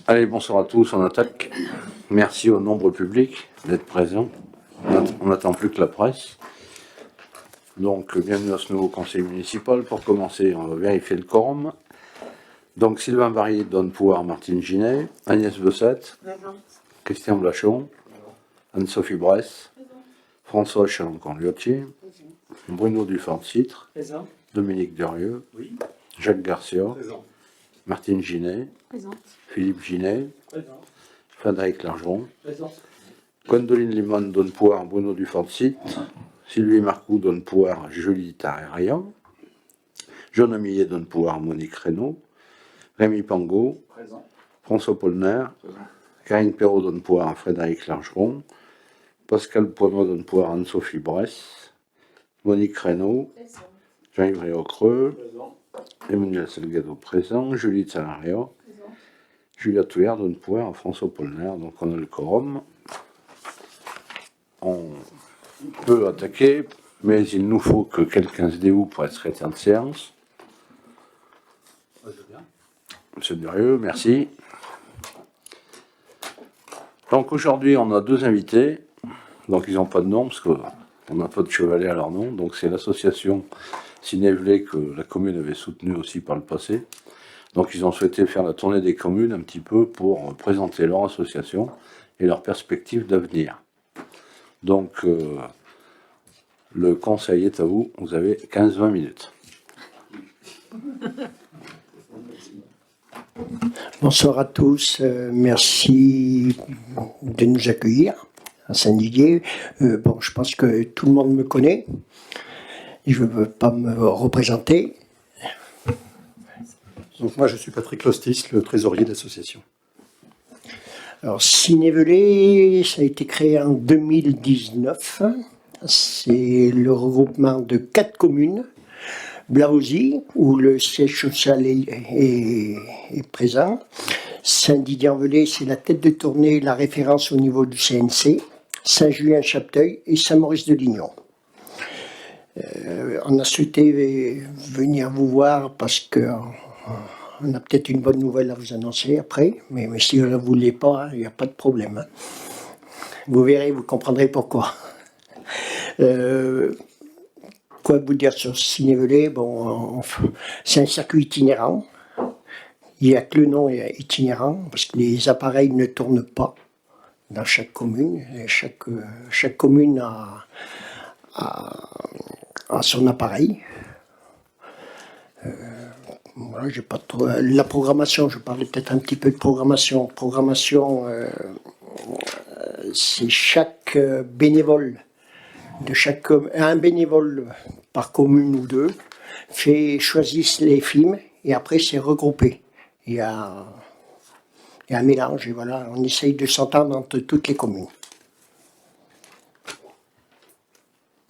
Allez, bonsoir à tous, on attaque. Merci au nombre public d'être présent. On n'attend plus que la presse. Donc, bienvenue à ce nouveau conseil municipal. Pour commencer, on va vérifier le quorum. Donc, Sylvain Barrier donne pouvoir à Martine Ginet, Agnès Bessette, Christian Blachon, Anne-Sophie Bresse, François Chalancan-Liotti, Bruno Dufort-Citre, Dominique Durieux, Jacques Garcia, Martine Ginet, Philippe Ginet, Frédéric Largeron, Gwendoline Limon donne pouvoir à Bruno Dufort-Citre, Sylvie Marcoux donne pouvoir à Julie Tarrayan, Jean Amillet donne pouvoir à Monique Reynaud, Rémi Pangot, François Polner, Karine Perrault donne pouvoir à Frédéric Largeron, Pascal Poivre donne pouvoir à Anne-Sophie Bresse, Monique Reynaud, Jean-Yves Réaucreux, Emmanuel Salgado présent, Julie Salaria, Julia Touillard donne pouvoir à François Polner. Donc on a le quorum. On peut attaquer, mais il nous faut que quelqu'un se dévoue pour être secrétaire de séance. Monsieur Durieux, merci. Donc aujourd'hui, on a deux invités. Donc ils n'ont pas de nom, parce qu'on n'a pas de chevalet à leur nom. Donc c'est l'association Cinévelé que la commune avait soutenue aussi par le passé. Donc ils ont souhaité faire la tournée des communes un petit peu pour présenter leur association et leurs perspectives d'avenir. Donc le conseil est à vous, vous avez 15-20 minutes. Bonsoir à tous, merci de nous accueillir à Saint-Didier. Bon, je pense que tout le monde me connaît, je ne veux pas me représenter. Donc moi je suis Patrick Lostis, le trésorier de l'association. Alors Cinévelé, ça a été créé en 2019, c'est le regroupement de 4 communes. Blavozy, où le siège social est présent. Saint-Didier-en-Velay, c'est la tête de tournée, la référence au niveau du CNC. Saint-Julien-Chapteuil et Saint-Maurice-de-Lignon. On a souhaité venir vous voir parce qu'on a peut-être une bonne nouvelle à vous annoncer après, mais si vous ne la voulez pas, il n'y a pas de problème. Hein. Vous verrez, vous comprendrez pourquoi. Quoi vous dire sur Cinévelé? Bon, c'est un circuit itinérant. Il n'y a que le nom est itinérant, parce que les appareils ne tournent pas dans chaque commune. Et chaque commune a son appareil. Voilà, j'ai pas trop. La programmation, je parlais peut-être un petit peu de programmation. Programmation, c'est chaque bénévole. Un bénévole par commune ou deux choisissent les films et après c'est regroupé. Il y a un mélange et voilà, on essaye de s'entendre entre toutes les communes.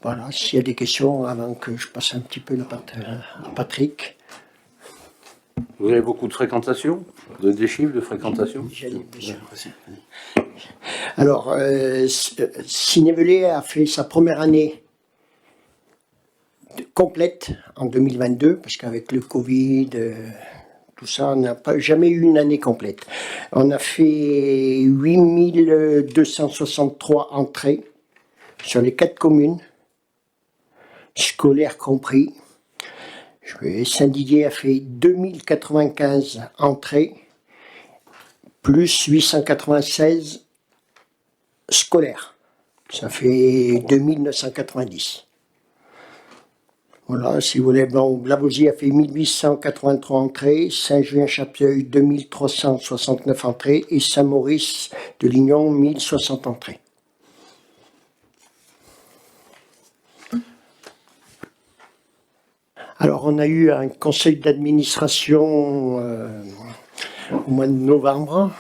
Voilà, s'il y a des questions avant que je passe un petit peu la parole à Patrick. Vous avez beaucoup de fréquentation, des chiffres de fréquentation? Bien sûr. Alors, Cinévelé a fait sa première année complète en 2022, parce qu'avec le Covid, tout ça, on n'a jamais eu une année complète. On a fait 8263 entrées sur les 4 communes, scolaires compris. Saint-Didier a fait 2095 entrées, plus 896 scolaires. Ça fait 2990. Voilà, si vous voulez, bon, Blavozy a fait 1883 entrées, Saint-Julien-Chapteuil 2369 entrées et Saint-Maurice-de-Lignon 1060 entrées. Alors, on a eu un conseil d'administration au mois de novembre,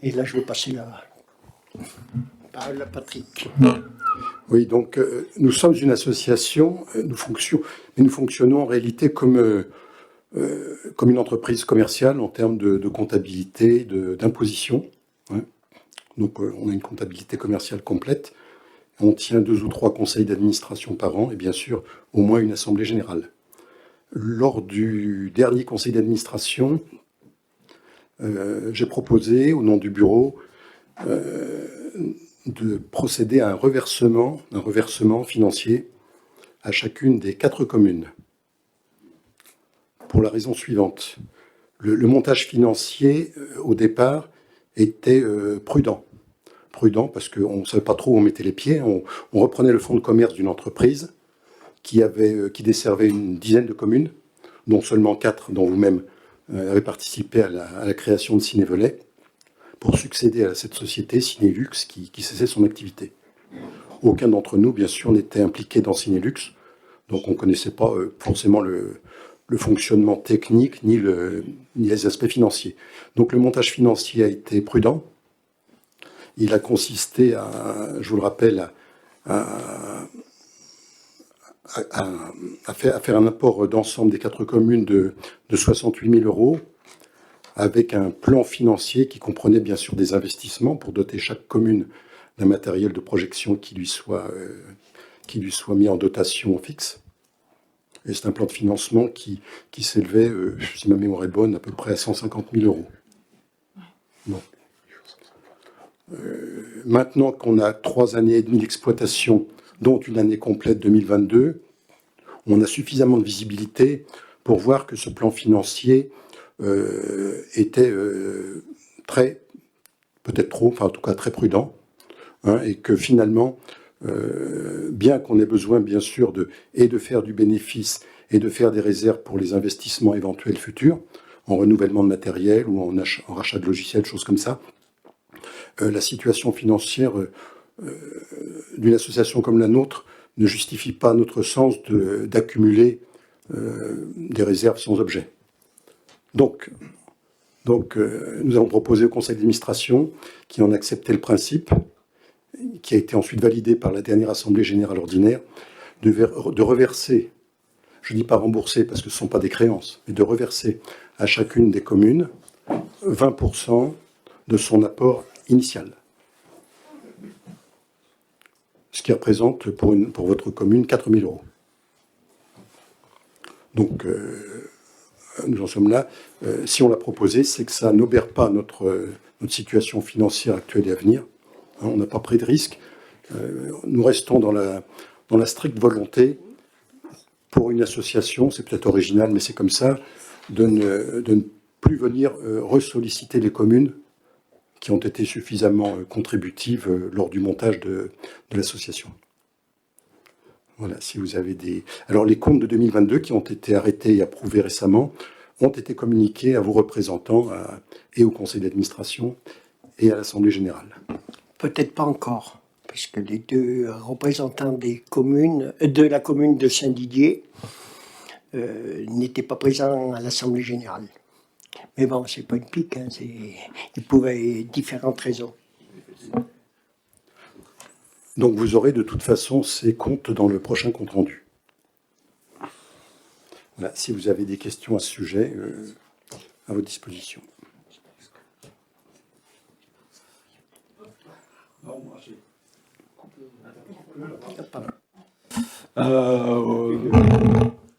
et là, je vais passer la parole à Patrick. Oui, donc nous sommes une association, nous fonctionnons en réalité comme une entreprise commerciale en termes de comptabilité, d'imposition. Hein. Donc on a une comptabilité commerciale complète. On tient 2 ou 3 conseils d'administration par an et bien sûr au moins une assemblée générale. Lors du dernier conseil d'administration, j'ai proposé, au nom du bureau, de procéder à un reversement financier à chacune des 4 communes. Pour la raison suivante. Le montage financier, au départ, était prudent. Prudent parce qu'on ne savait pas trop où on mettait les pieds. On reprenait le fonds de commerce d'une entreprise qui desservait une dizaine de communes, dont seulement 4, dont vous-même avez participé à la création de Cinévelay, pour succéder à cette société Cinélux qui cessait son activité. Aucun d'entre nous, bien sûr, n'était impliqué dans Cinélux, donc on ne connaissait pas forcément le fonctionnement technique ni les aspects financiers. Donc le montage financier a été prudent. Il a consisté je vous le rappelle, à faire un apport d'ensemble des 4 communes de 68 000 euros, avec un plan financier qui comprenait bien sûr des investissements pour doter chaque commune d'un matériel de projection qui lui soit mis en dotation fixe. Et c'est un plan de financement qui s'élevait, si ma mémoire est bonne, à peu près à 150 000 euros. Bon. Maintenant qu'on a 3 années et demie d'exploitation, dont une année complète 2022, on a suffisamment de visibilité pour voir que ce plan financier était peut-être trop, enfin en tout cas très prudent, hein, et que finalement, bien qu'on ait besoin bien sûr de faire du bénéfice et de faire des réserves pour les investissements éventuels futurs, en renouvellement de matériel ou en rachat de logiciels, choses comme ça, la situation financière d'une association comme la nôtre ne justifie pas, à notre sens, d'accumuler des réserves sans objet. Donc, nous avons proposé au conseil d'administration, qui en acceptait le principe, qui a été ensuite validé par la dernière assemblée générale ordinaire, de reverser, je ne dis pas rembourser parce que ce ne sont pas des créances, mais de reverser à chacune des communes 20% de son apport initial. Ce qui représente pour votre commune 4 000 euros. Donc, nous en sommes là. Si on l'a proposé, c'est que ça n'obère pas notre situation financière actuelle et à venir. Hein, on n'a pas pris de risque. Nous restons dans la stricte volonté, pour une association, c'est peut-être original, mais c'est comme ça, de ne plus venir ressolliciter les communes qui ont été suffisamment contributives lors du montage de l'association. Voilà, si vous avez des... Alors, les comptes de 2022 qui ont été arrêtés et approuvés récemment ont été communiqués à vos représentants et au conseil d'administration et à l'Assemblée générale. Peut-être pas encore, puisque les 2 représentants de la commune de Saint-Didier n'étaient pas présents à l'Assemblée générale. Mais bon, c'est pas une pique, hein, il pouvait y différentes raisons. Donc vous aurez de toute façon ces comptes dans le prochain compte rendu. Voilà, si vous avez des questions à ce sujet, à votre disposition.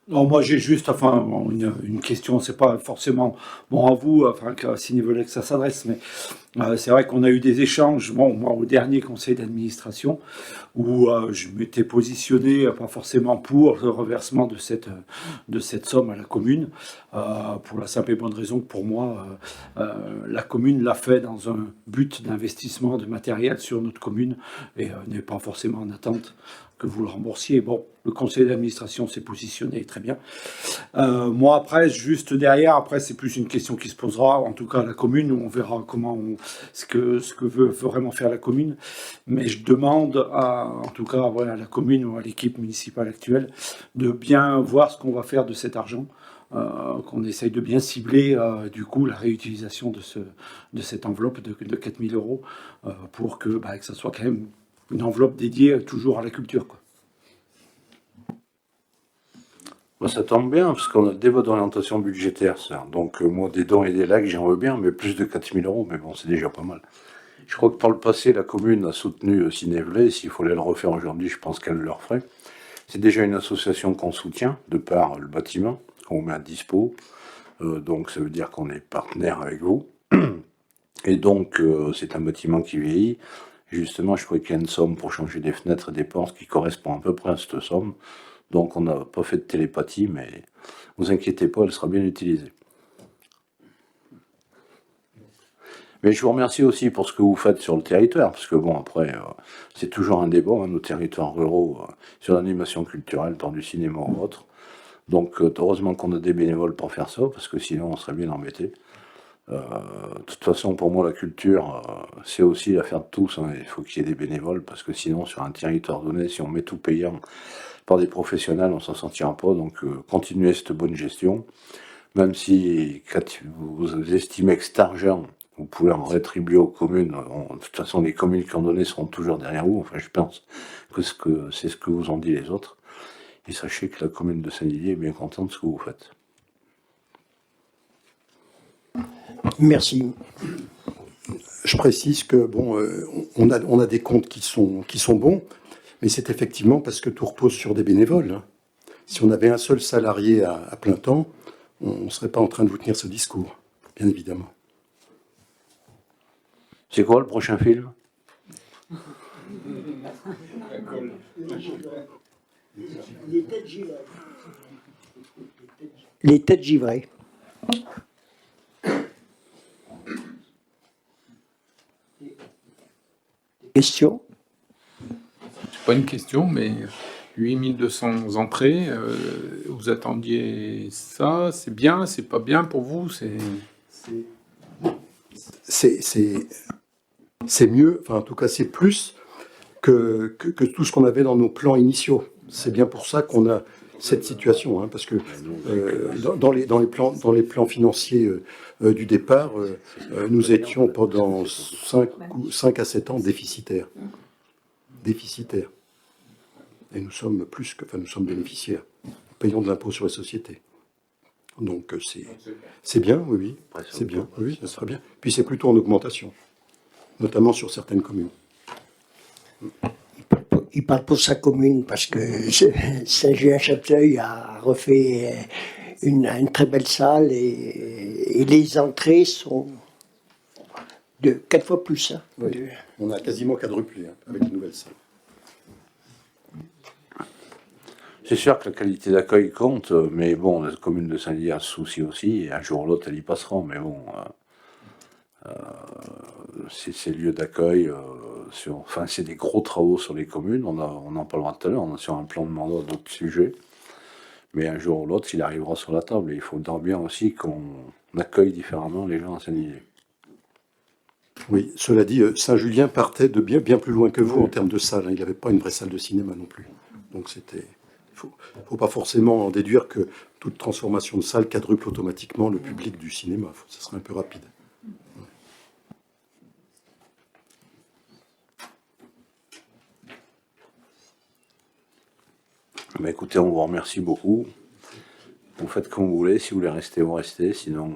Non, moi j'ai juste une question, c'est pas forcément à vous, qu'à Cinévelay que ça s'adresse, mais c'est vrai qu'on a eu des échanges, moi au dernier conseil d'administration, où je m'étais positionné, pas forcément pour le reversement de cette somme à la commune, pour la simple et bonne raison que pour moi, la commune l'a fait dans un but d'investissement de matériel sur notre commune, et n'est pas forcément en attente que vous le remboursiez. Bon, le conseil d'administration s'est positionné très bien. Moi, après, juste derrière, après, c'est plus une question qui se posera, en tout cas à la commune, où on verra ce que veut vraiment faire la commune. Mais je demande en tout cas, à la commune ou à l'équipe municipale actuelle de bien voir ce qu'on va faire de cet argent. Qu'on essaye de bien cibler du coup la réutilisation de cette enveloppe de 4 000 euros pour que ça soit quand même une enveloppe dédiée toujours à la culture, quoi. Ça tombe bien, parce qu'on a des votes d'orientation budgétaire, ça. Donc, moi, des dons et des lacs, j'en veux bien, mais plus de 4 000 euros, mais bon, c'est déjà pas mal. Je crois que par le passé, la commune a soutenu Cinévelay. S'il fallait le refaire aujourd'hui, je pense qu'elle le referait. C'est déjà une association qu'on soutient, de par le bâtiment, qu'on met à dispo. Donc, ça veut dire qu'on est partenaire avec vous. Et donc, c'est un bâtiment qui vieillit. Justement, je crois qu'il y a une somme pour changer des fenêtres et des portes qui correspond à peu près à cette somme. Donc, on n'a pas fait de télépathie, mais vous inquiétez pas, elle sera bien utilisée. Mais je vous remercie aussi pour ce que vous faites sur le territoire, parce que bon, après, c'est toujours un débat, hein, nos territoires ruraux, sur l'animation culturelle, par du cinéma ou autre. Donc, heureusement qu'on a des bénévoles pour faire ça, parce que sinon, on serait bien embêtés. De toute façon, pour moi, la culture, c'est aussi l'affaire de tous, hein. Il faut qu'il y ait des bénévoles, parce que sinon, sur un territoire donné, si on met tout payant par des professionnels, on s'en sortira pas. Donc, continuez cette bonne gestion. Même si, quand vous estimez que cet argent, vous pouvez en rétribuer aux communes, de toute façon, les communes qui ont donné seront toujours derrière vous. Enfin, je pense que c'est ce que vous ont dit les autres. Et sachez que la commune de Saint-Didier est bien contente de ce que vous faites. Merci. Je précise que bon, on a des comptes qui sont bons, mais c'est effectivement parce que tout repose sur des bénévoles, hein. Si on avait un seul salarié à plein temps, on ne serait pas en train de vous tenir ce discours, bien évidemment. C'est quoi le prochain film? Les têtes givrées. Question? C'est pas une question, mais 8200 entrées, vous attendiez ça, c'est bien, c'est pas bien pour vous, C'est mieux, enfin en tout cas c'est plus que tout ce qu'on avait dans nos plans initiaux. C'est bien pour ça qu'on a cette situation, hein, parce que dans les plans financiers du départ, nous étions pendant 5 à 7 ans déficitaires. Et nous sommes nous sommes bénéficiaires, payons de l'impôt sur les sociétés. Donc c'est bien, oui, c'est bien, oui, ça sera bien. Puis c'est plutôt en augmentation, notamment sur certaines communes. Il parle pour sa commune parce que Saint-Julien-Chapteuil a refait une très belle salle et les entrées sont de 4 fois plus. Hein, Oui. On a quasiment quadruplé, hein, avec une nouvelle salle. C'est sûr que la qualité d'accueil compte, mais bon, la commune de Saint-Didier a ce souci aussi, et un jour ou l'autre, elle y passera, mais bon, ces lieux d'accueil, enfin, c'est des gros travaux sur les communes, on en parlera tout à l'heure, on est sur un plan de mandat d'autres sujets, mais un jour ou l'autre, il arrivera sur la table, et il faudra bien aussi qu'on accueille différemment les gens à Saint-Didier. Oui, cela dit, Saint-Julien partait de bien plus loin que vous en termes de salle, hein. Il n'avait pas une vraie salle de cinéma non plus. Donc c'était... Il ne faut pas forcément en déduire que toute transformation de salle quadruple automatiquement le public du cinéma. Ça serait un peu rapide. Mais écoutez, on vous remercie beaucoup. Vous faites comme vous voulez. Si vous voulez rester, vous restez. Sinon,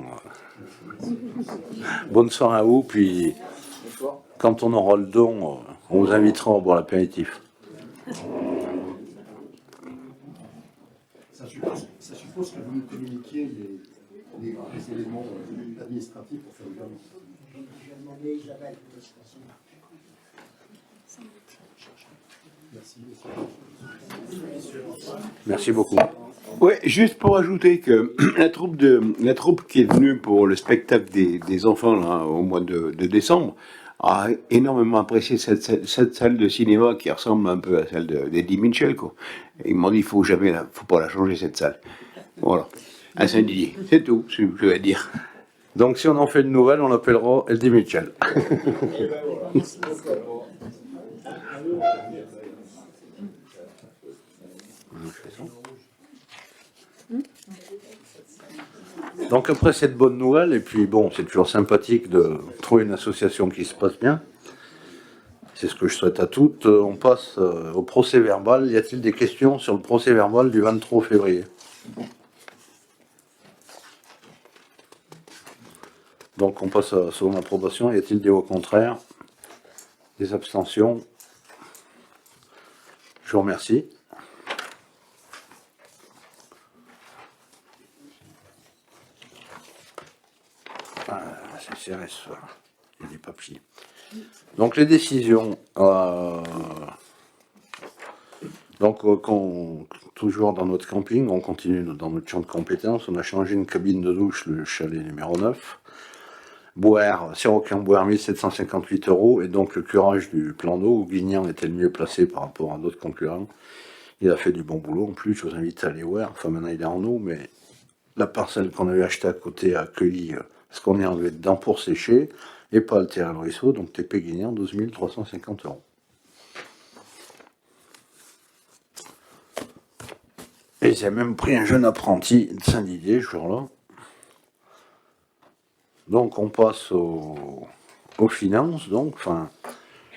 bonne soirée à vous. Puis, quand on aura le don, on vous invitera à boire l'apéritif. Ça suppose que vous nous communiquiez les éléments administratifs pour faire le virement. Je vais demander à Isabelle de se passer. Merci beaucoup. Ouais, juste pour ajouter que la troupe qui est venue pour le spectacle des enfants là, au mois de décembre a énormément apprécié cette salle de cinéma qui ressemble un peu à celle d'Eddie Mitchell, quoi. Et ils m'ont dit faut pas la changer cette salle. Voilà. À Saint-Didier, c'est tout ce que je vais dire. Donc, si on en fait une nouvelle, on l'appellera Eddie Mitchell. Donc après cette bonne nouvelle, et puis bon, c'est toujours sympathique de trouver une association qui se passe bien. C'est ce que je souhaite à toutes. On passe au procès verbal. Y a-t-il des questions sur le procès verbal du 23 février? Donc on passe à son approbation. Y a-t-il des au contraire? Des abstentions? Je vous remercie. CRS, voilà. Il y a des papiers. Donc les décisions, toujours dans notre camping, on continue dans notre champ de compétences, on a changé une cabine de douche, le chalet numéro 9. Boire, Siroquin Boire 1758 €, et donc le curage du plan d'eau, où Guignan était le mieux placé par rapport à d'autres concurrents. Il a fait du bon boulot en plus, je vous invite à aller voir. Enfin maintenant il est en eau, mais la parcelle qu'on avait achetée à côté a accueilli ce qu'on est enlevé dedans pour sécher, et pas altérer le ruisseau, donc TP Guignan, 12 350 €. Et j'ai même pris un jeune apprenti de Saint-Didier ce jour-là. Donc on passe aux finances, donc, enfin,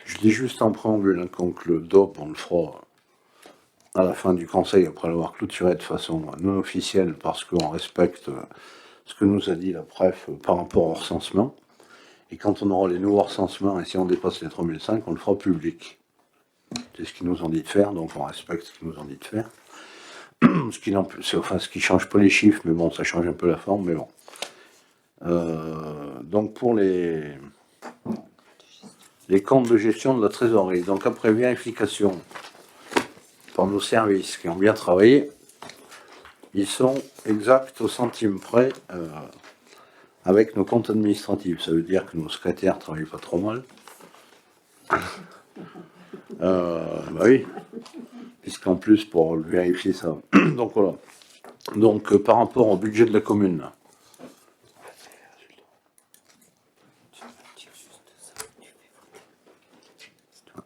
je dis juste en préambule, hein, donc le DOP, on le fera à la fin du conseil, après l'avoir clôturé de façon non officielle, parce qu'on respecte ce que nous a dit la préf par rapport au recensement. Et quand on aura les nouveaux recensements, et si on dépasse les 3005, on le fera public. C'est ce qu'ils nous ont dit de faire, donc on respecte ce qu'ils nous ont dit de faire. Ce qui change pas les chiffres, mais bon, ça change un peu la forme, mais bon. Donc pour les comptes de gestion de la trésorerie, donc après vérification par nos services qui ont bien travaillé, ils sont exacts au centime près avec nos comptes administratifs. Ça veut dire que nos secrétaires travaillent pas trop mal. Bah oui, puisqu'en plus pour vérifier ça. Donc voilà. Donc par rapport au budget de la commune.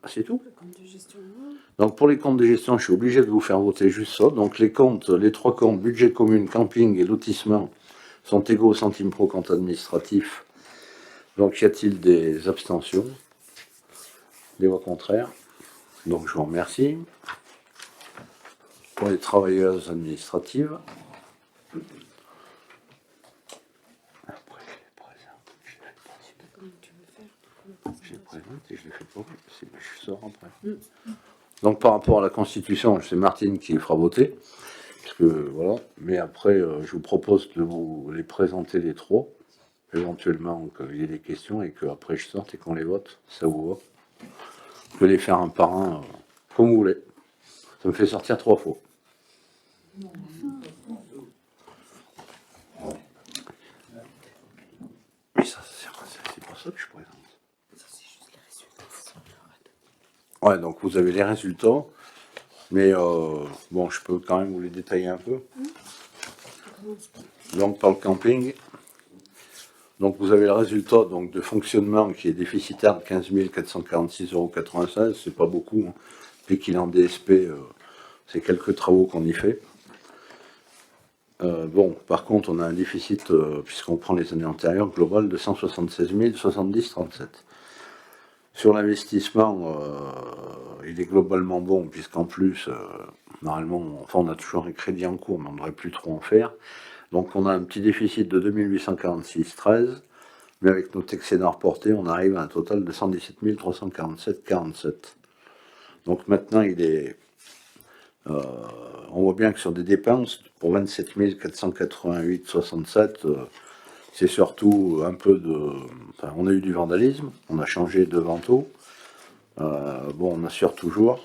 C'est tout. Donc pour les comptes de gestion, je suis obligé de vous faire voter juste ça. Donc les trois comptes, budget commune, camping et lotissement, sont égaux au centime pro compte administratif. Donc y a-t-il des abstentions? Des voix contraires? Donc je vous remercie. Pour les travailleuses administratives. Je les présente et je les fais pas. Je sors après. Donc par rapport à la Constitution, c'est Martine qui les fera voter. Parce que, voilà. Mais après, je vous propose de vous les présenter les trois. Éventuellement qu'il y ait des questions et qu'après je sorte et qu'on les vote. Ça vous va? Vous pouvez les faire un par un comme vous voulez. Ça me fait sortir 3 fois. Mais ça, c'est pour ça que je présente. Ouais, donc vous avez les résultats, mais bon, je peux quand même vous les détailler un peu. Donc par le camping, donc vous avez le résultat donc, de fonctionnement qui est déficitaire de 15 446,96 €, c'est pas beaucoup, hein. Puis qu'il est en DSP, c'est quelques travaux qu'on y fait. Bon, par contre, on a un déficit, puisqu'on prend les années antérieures, global de 176 070,37. Sur l'investissement, il est globalement bon, puisqu'en plus, normalement, enfin, on a toujours un crédit en cours, mais on ne devrait plus trop en faire. Donc on a un petit déficit de 2846,13, mais avec notre excédent reporté, on arrive à un total de 117 347,47. Donc maintenant, on voit bien que sur des dépenses, pour 27 488,67, c'est surtout un peu de... Enfin, on a eu du vandalisme, on a changé de vantaux. Bon, on assure toujours.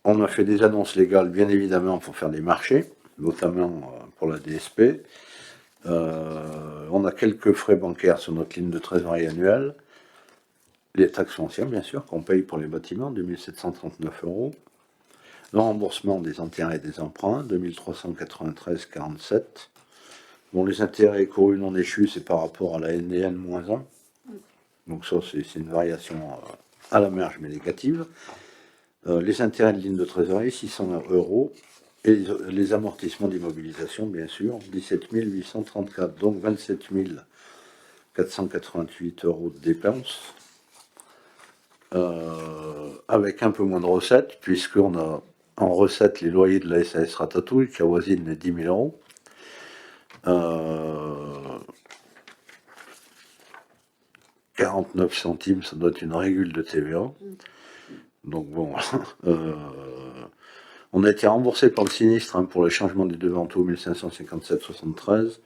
On a fait des annonces légales, bien évidemment, pour faire des marchés, notamment pour la DSP. On a quelques frais bancaires sur notre ligne de trésorerie annuelle. Les taxes foncières, bien sûr, qu'on paye pour les bâtiments, 2739 €. Le remboursement des intérêts et des emprunts, 2393,47. Bon, les intérêts courus non échus, c'est par rapport à la NDN-1. Donc ça, c'est une variation à la marge, mais négative. Les intérêts de ligne de trésorerie, 600 €. Et les amortissements d'immobilisation, bien sûr, 17 834. Donc 27 488 € de dépenses. Avec un peu moins de recettes, puisqu'on a en recette les loyers de la SAS Ratatouille qui avoisinent les 10 000 €. 49 centimes, ça doit être une régule de TVA. Donc bon, On a été remboursé par le sinistre pour le changement des devanteaux 1557,73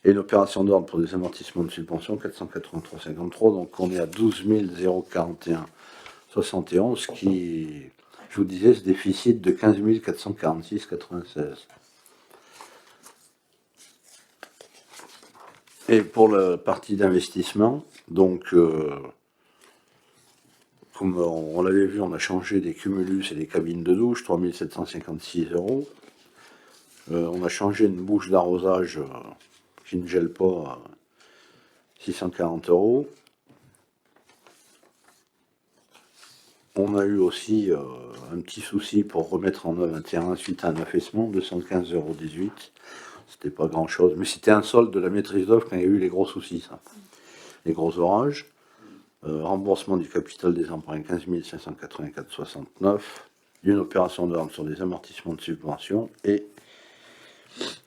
et une opération d'ordre pour des amortissements de subvention 483,53. Donc on est à 12 041,71 qui, je vous disais, ce déficit de 15 446,96. Et pour la partie d'investissement, donc comme on l'avait vu, on a changé des cumulus et des cabines de douche, 3 756 €. On a changé une bouche d'arrosage qui ne gèle pas, 640 €. On a eu aussi un petit souci pour remettre en œuvre un terrain suite à un affaissement, 215,18 €. C'était pas grand chose, mais c'était un solde de la maîtrise d'œuvre quand il y a eu les gros soucis, ça. Les gros orages. Remboursement du capital des emprunts 15 584,69. Une opération d'ordre sur des amortissements de subvention et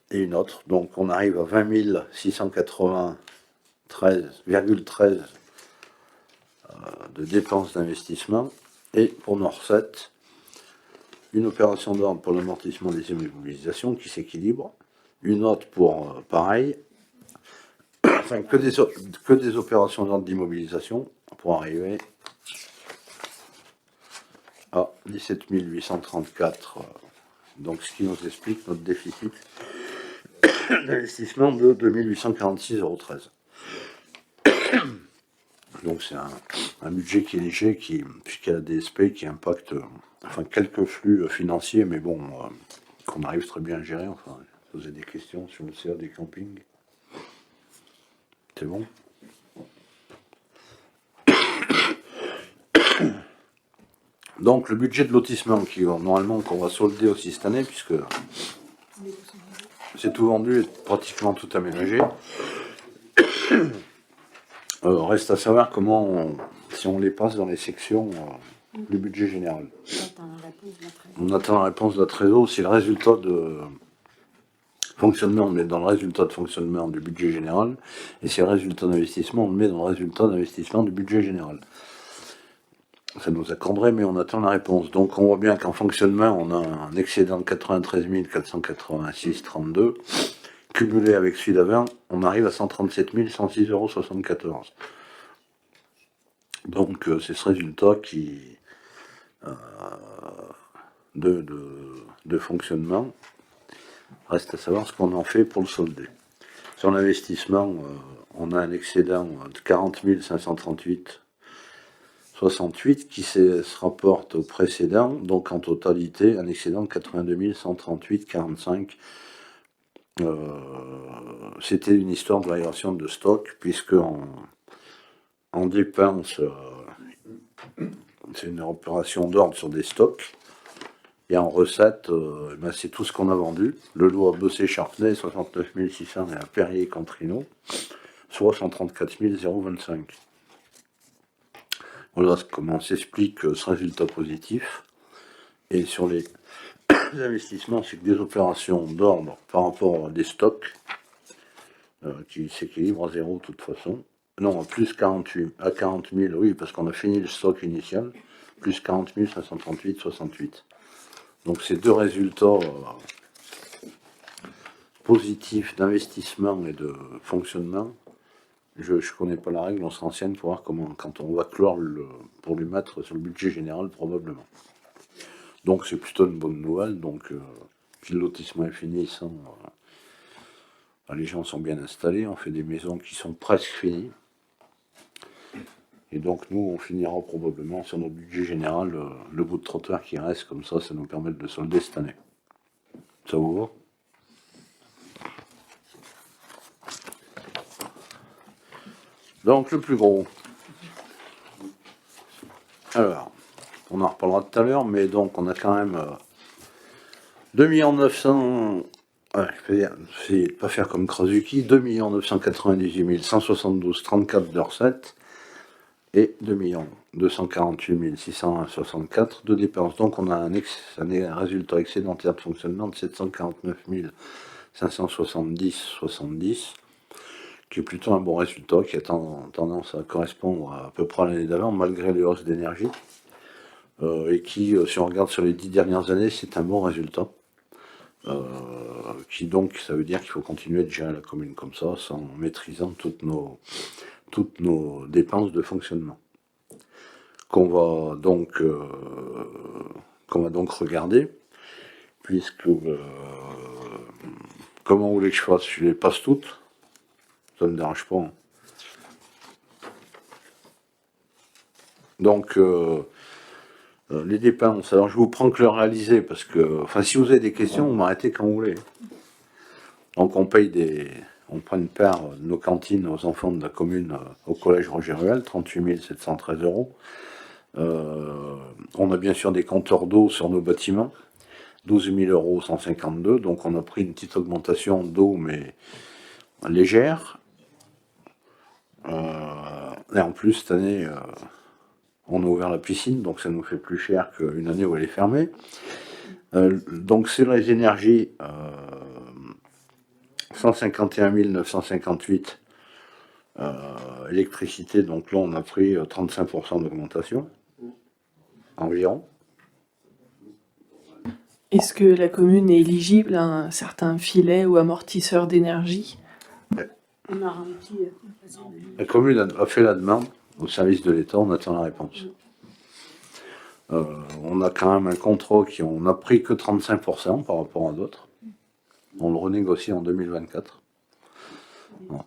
une autre. Donc on arrive à 20 693,13 de dépenses d'investissement. Et pour nos recettes, une opération d'ordre pour l'amortissement des immobilisations qui s'équilibre. Une autre pour pareil. Enfin, que des opérations d'ordre d'immobilisation pour arriver à 17 834. Donc, ce qui nous explique notre déficit d'investissement de 2846,13 €. Donc, c'est un budget qui est léger, puisqu'il y a la DSP qui impacte quelques flux financiers, mais bon, qu'on arrive très bien à gérer. Enfin, vous avez des questions sur le CA des campings? C'est bon? Donc le budget de lotissement qui normalement qu'on va solder aussi cette année, puisque c'est tout vendu et pratiquement tout aménagé. Reste à savoir si on les passe dans les sections du budget général. On attend la réponse de la Trésor. Si le résultat de fonctionnement, on le met dans le résultat de fonctionnement du budget général, et si le résultat d'investissement, on le met dans le résultat d'investissement du budget général. Ça nous accorderait, mais on attend la réponse. Donc on voit bien qu'en fonctionnement, on a un excédent de 93 486,32. Cumulé avec celui d'avant, on arrive à 137 106,74 €. Donc c'est ce résultat de fonctionnement. Reste à savoir ce qu'on en fait pour le solder. Sur l'investissement, on a un excédent de 40 538,68 qui se rapporte au précédent, donc en totalité un excédent de 82 138,45. C'était une histoire de variation de stock, puisque en dépense, c'est une opération d'ordre sur des stocks. Et en recette, c'est tout ce qu'on a vendu. Le lot à Bessé-Charpenay, 69 600, et à Perrier-Cantrino, soit 134 025. Voilà comment s'explique ce résultat positif. Et sur les investissements, c'est que des opérations d'ordre par rapport à des stocks qui s'équilibrent à zéro de toute façon. Non, à plus 48, à 40 000, oui, parce qu'on a fini le stock initial, plus 40 538,68. Donc ces deux résultats positifs d'investissement et de fonctionnement, je ne connais pas la règle, on se renseigne pour voir comment, quand on va clore pour les mettre sur le budget général probablement. Donc c'est plutôt une bonne nouvelle. Donc puis le lotissement est fini, les gens sont bien installés, on fait des maisons qui sont presque finies. Et donc nous, on finira probablement sur notre budget général le bout de trottoir qui reste, comme ça nous permet de le solder cette année. Ça vous va? Donc le plus gros. Alors, on en reparlera tout à l'heure, mais donc on a quand même 2 900 000... Ouais, je vais essayer de ne pas faire comme Krasuki, 2 998 172,34 de recettes et 2 248 664 de dépenses. Donc on a un résultat excédentaire de fonctionnement de 749 570,70, qui est plutôt un bon résultat, qui a tendance à correspondre à peu près à l'année d'avant, malgré les hausses d'énergie. et qui, si on regarde sur les 10 dernières années, c'est un bon résultat. Qui donc, ça veut dire qu'il faut continuer de gérer la commune comme ça, en maîtrisant toutes nos dépenses de fonctionnement. Qu'on va donc regarder, puisque comment vous voulez que je fasse? Je les passe toutes, ça ne me dérange pas. Hein. Donc les dépenses, alors je vous prends que le réalisé, parce que, enfin, si vous avez des questions, vous m'arrêtez quand vous voulez. Donc on prend une paire de nos cantines aux enfants de la commune au collège Roger Ruel, 38 713 €. On a bien sûr des compteurs d'eau sur nos bâtiments, 12 000 152 €, donc on a pris une petite augmentation d'eau, mais légère. Et en plus, cette année, on a ouvert la piscine, donc ça nous fait plus cher qu'une année où elle est fermée. Donc c'est les énergies, 151 958 électricité, donc là on a pris 35% d'augmentation, environ. Est-ce que la commune est éligible à un certain filet ou amortisseur d'énergie? On a rempli. La commune a fait la demande au service de l'État, on attend la réponse. On a quand même un contrat on n'a pris que 35% par rapport à d'autres. On le renégocie en 2024. Bon.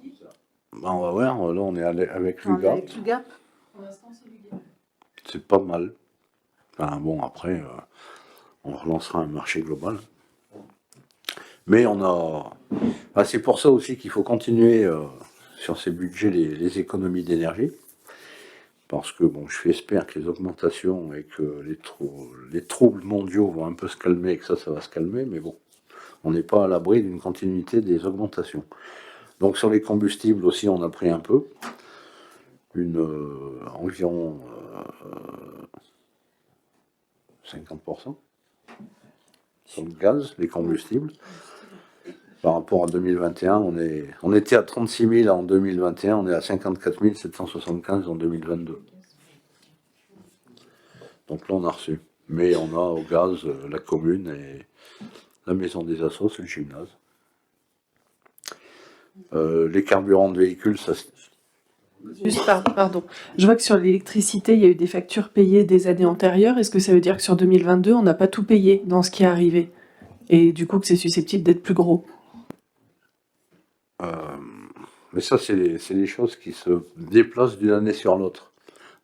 Ben, on va voir, là on est avec l'UGAP. Avec l'UGAP. C'est pas mal. Enfin, bon, après, on relancera un marché global. Mais on a... Ben, c'est pour ça aussi qu'il faut continuer sur ces budgets les économies d'énergie. Parce que, bon, j'espère que les augmentations et que les troubles mondiaux vont un peu se calmer et que ça va se calmer, mais bon, on n'est pas à l'abri d'une continuité des augmentations. Donc sur les combustibles aussi, on a pris un peu, environ 50% sur le gaz, les combustibles. Par rapport à 2021, on était à 36 000 en 2021, on est à 54 775 en 2022. Donc là, on a reçu. Mais on a au gaz la commune et la maison des assos, c'est le gymnase. Les carburants de véhicules, ça... Juste, pardon. Je vois que sur l'électricité, il y a eu des factures payées des années antérieures. Est-ce que ça veut dire que sur 2022, on n'a pas tout payé dans ce qui est arrivé? Et du coup, que c'est susceptible d'être plus gros? Mais ça, c'est les choses qui se déplacent d'une année sur l'autre.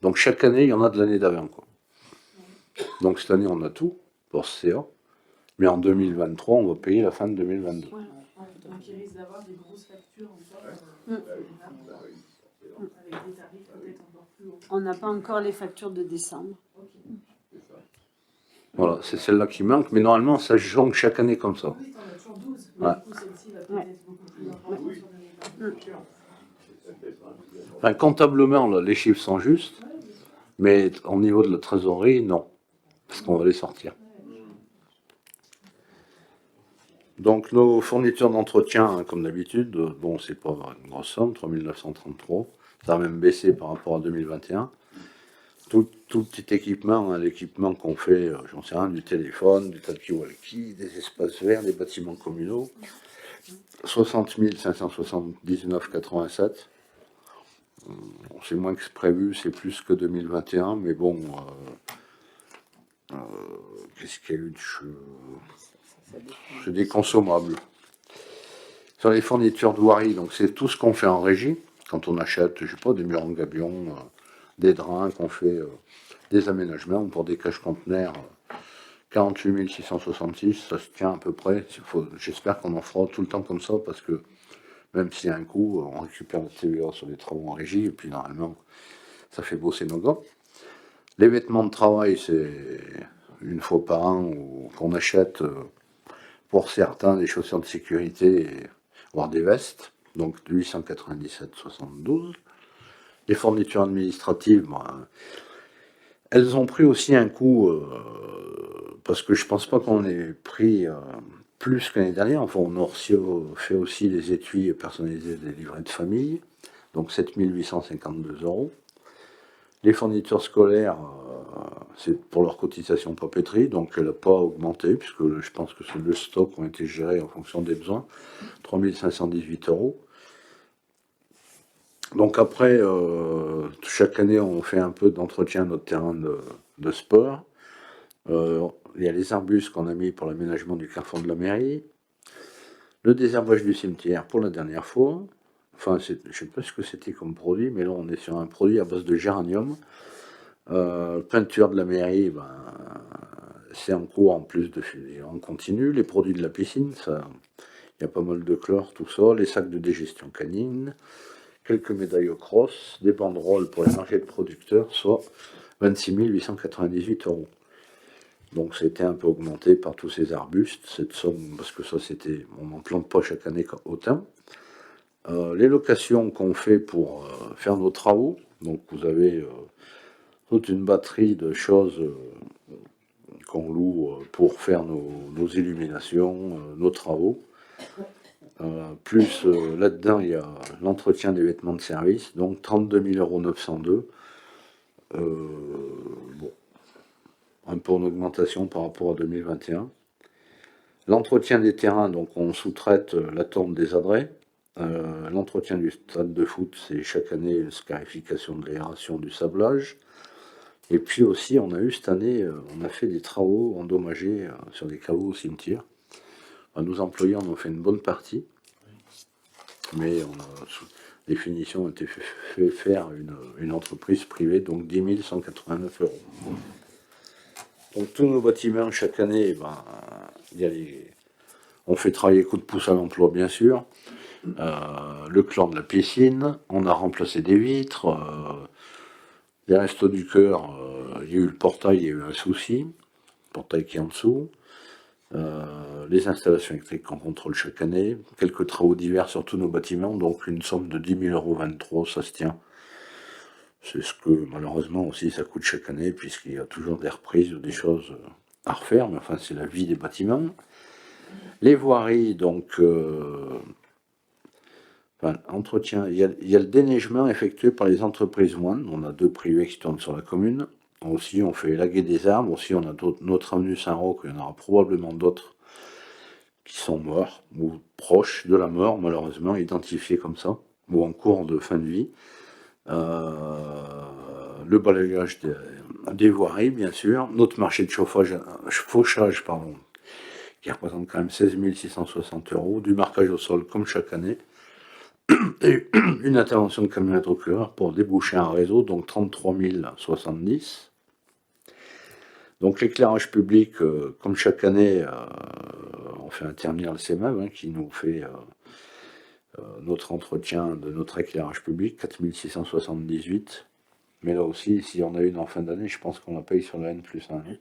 Donc chaque année, il y en a de l'année d'avant, quoi. Donc cette année, on a tout pour ce CA. Mais en 2023, on va payer la fin de 2022. Donc il risque d'avoir des grosses factures encore. Avec des tarifs peut-être encore plus hauts. On n'a pas encore les factures de décembre. Voilà, c'est celle-là qui manque, mais normalement, ça jongle chaque année comme ça. Oui, t'en as toujours 12. Ouais. Du coup, celle-ci va peut-être être beaucoup plus importante sur 2020. Enfin, comptablement, là, les chiffres sont justes, mais au niveau de la trésorerie, non. Parce qu'on va les sortir. Donc nos fournitures d'entretien, hein, comme d'habitude, bon, c'est pas une grosse somme, 3 933. Ça a même baissé par rapport à 2021. Tout petit équipement, hein, l'équipement qu'on fait, j'en sais rien, du téléphone, du talkie-walkie, des espaces verts, des bâtiments communaux, 60 579,87. C'est moins que prévu, c'est plus que 2021, mais bon, qu'est-ce qu'il y a eu de c'est des consommables. Sur les fournitures de voirie, donc c'est tout ce qu'on fait en régie, quand on achète, je sais pas, des murs en gabion, des drains, qu'on fait des aménagements pour des caches-conteneurs, 48 666, ça se tient à peu près. J'espère qu'on en fera tout le temps comme ça, parce que même s'il y a un coût, on récupère la TVA sur les travaux en régie, et puis normalement, ça fait bosser nos gars. Les vêtements de travail, c'est une fois par an qu'on achète pour certains des chaussures de sécurité, voire des vestes, donc 897,72. Les fournitures administratives, elles ont pris aussi un coup, parce que je pense pas qu'on ait pris plus que l'année dernière. Enfin, on a fait aussi les étuis personnalisés des livrets de famille, donc 7 852 €. Les fournitures scolaires, c'est pour leur cotisation papeterie, donc elle n'a pas augmenté, puisque je pense que c'est le stock qui ont été gérés en fonction des besoins, 3 518 €. Donc après, chaque année, on fait un peu d'entretien de notre terrain de sport. Il y a les arbustes qu'on a mis pour l'aménagement du carrefour de la mairie. Le désherbage du cimetière pour la dernière fois. Enfin, je ne sais pas ce que c'était comme produit, mais là, on est sur un produit à base de géranium. Peinture de la mairie, ben, c'est en cours en plus en continu. Les produits de la piscine, ça, il y a pas mal de chlore, tout ça. Les sacs de digestion canine. Quelques médailles au cross, des banderoles pour les marchés de producteurs, soit 26 898 €. Donc c'était un peu augmenté par tous ces arbustes, cette somme, parce que ça c'était, on n'en plante pas chaque année autant. Les locations qu'on fait pour faire nos travaux, donc vous avez toute une batterie de choses qu'on loue pour faire nos illuminations, nos travaux. Plus là-dedans, il y a l'entretien des vêtements de service, donc 32 902 €. Bon, un peu en augmentation par rapport à 2021. L'entretien des terrains, donc on sous-traite la tombe des adrets. L'entretien du stade de foot, c'est chaque année une scarification de l'aération, du sablage. Et puis aussi, on a eu cette année, on a fait des travaux endommagés sur des caveaux au cimetière. Nos employés en ont fait une bonne partie, mais les finitions ont été fait faire une entreprise privée, donc 10 189 €. Donc tous nos bâtiments, chaque année, ben, on fait travailler coup de pouce à l'emploi, bien sûr. Le clan de la piscine, on a remplacé des vitres. Les Restos du Cœur, il y a eu le portail, il y a eu un souci. Le portail qui est en dessous. Les installations électriques qu'on contrôle chaque année, quelques travaux divers sur tous nos bâtiments, donc une somme de 10 023 €, ça se tient. C'est ce que malheureusement aussi ça coûte chaque année, puisqu'il y a toujours des reprises ou des choses à refaire, mais enfin c'est la vie des bâtiments. Les voiries, donc entretien, il y a le déneigement effectué par les entreprises moines, on a 2 privés qui tournent sur la commune. Aussi, on fait élaguer des arbres. Aussi, on a notre avenue Saint-Roch. Il y en aura probablement d'autres qui sont morts ou proches de la mort, malheureusement, identifiés comme ça, ou en cours de fin de vie. Le balayage des voiries, bien sûr. Notre marché de fauchage, qui représente quand même 16 660 €. Du marquage au sol, comme chaque année. Et une intervention de camionnette au cœur pour déboucher un réseau, donc 33 070. Donc l'éclairage public, comme chaque année, on fait intervenir le CEMAV, qui nous fait notre entretien de notre éclairage public, 4 678. Mais là aussi, si on a une en fin d'année, je pense qu'on la paye sur le N+1.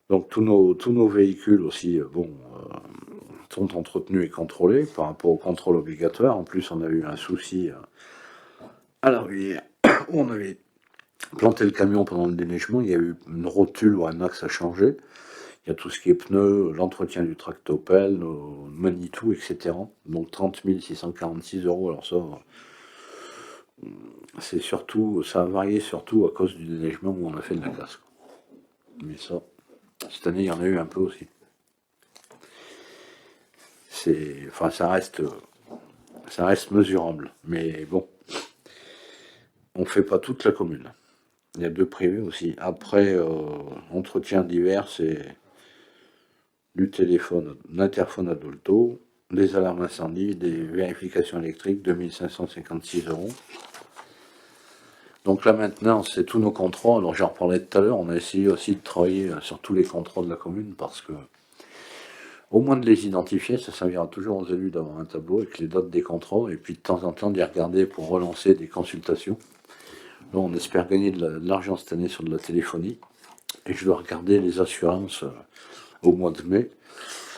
Donc tous nos véhicules aussi, sont entretenus et contrôlés par rapport au contrôle obligatoire. En plus, on a eu un souci à la rivière où on avait planté le camion pendant le déneigement. Il y a eu une rotule ou un axe à changer. Il y a tout ce qui est pneus, l'entretien du tractopelle, Manitou, etc. Donc 30 646 €. Alors ça, c'est surtout, ça a varié surtout à cause du déneigement où on a fait de la casse. Mais ça, cette année, il y en a eu un peu aussi. Ça reste mesurable, mais bon, on fait pas toute la commune. Il y a 2 privés aussi. Après, entretien divers, c'est du téléphone, l'interphone adulto, des alarmes incendie, des vérifications électriques, 2556 €. Donc la maintenance, c'est tous nos contrôles. Alors j'en reparlerai tout à l'heure, on a essayé aussi de travailler sur tous les contrôles de la commune, parce que au moins de les identifier, ça servira toujours aux élus d'avoir un tableau avec les dates des contrôles, et puis de temps en temps d'y regarder pour relancer des consultations. Là, on espère gagner de l'argent cette année sur de la téléphonie, et je dois regarder les assurances au mois de mai,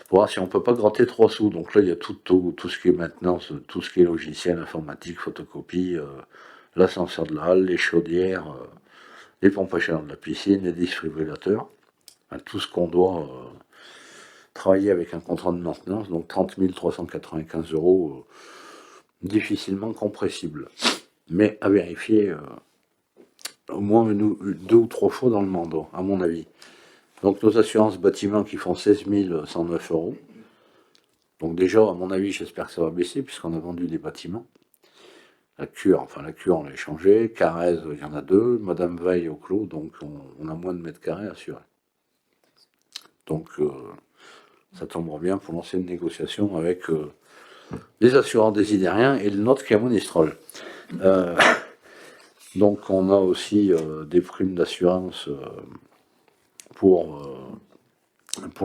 pour voir si on peut pas gratter 3 sous. Donc là, il y a tout ce qui est maintenance, tout ce qui est logiciel, informatique, photocopie, l'ascenseur de la halle, les chaudières, les pompes à chaleur de la piscine, les défibrillateurs, tout ce qu'on doit travailler avec un contrat de maintenance, donc 30 395 €, difficilement compressible. mais à vérifier au moins 2 ou 3 fois dans le mandat, à mon avis. Donc nos assurances bâtiments qui font 16 109 euros. Donc déjà, à mon avis, j'espère que ça va baisser puisqu'on a vendu des bâtiments. La cure, on l'a échangé. Carrez, il y en a 2. Madame Veille au clos, donc on a moins de mètres carrés assurés. Donc ça tombera bien pour lancer une négociation avec les assureurs désidériens et le nôtre qui est à Monistrol. Donc on a aussi des primes d'assurance pour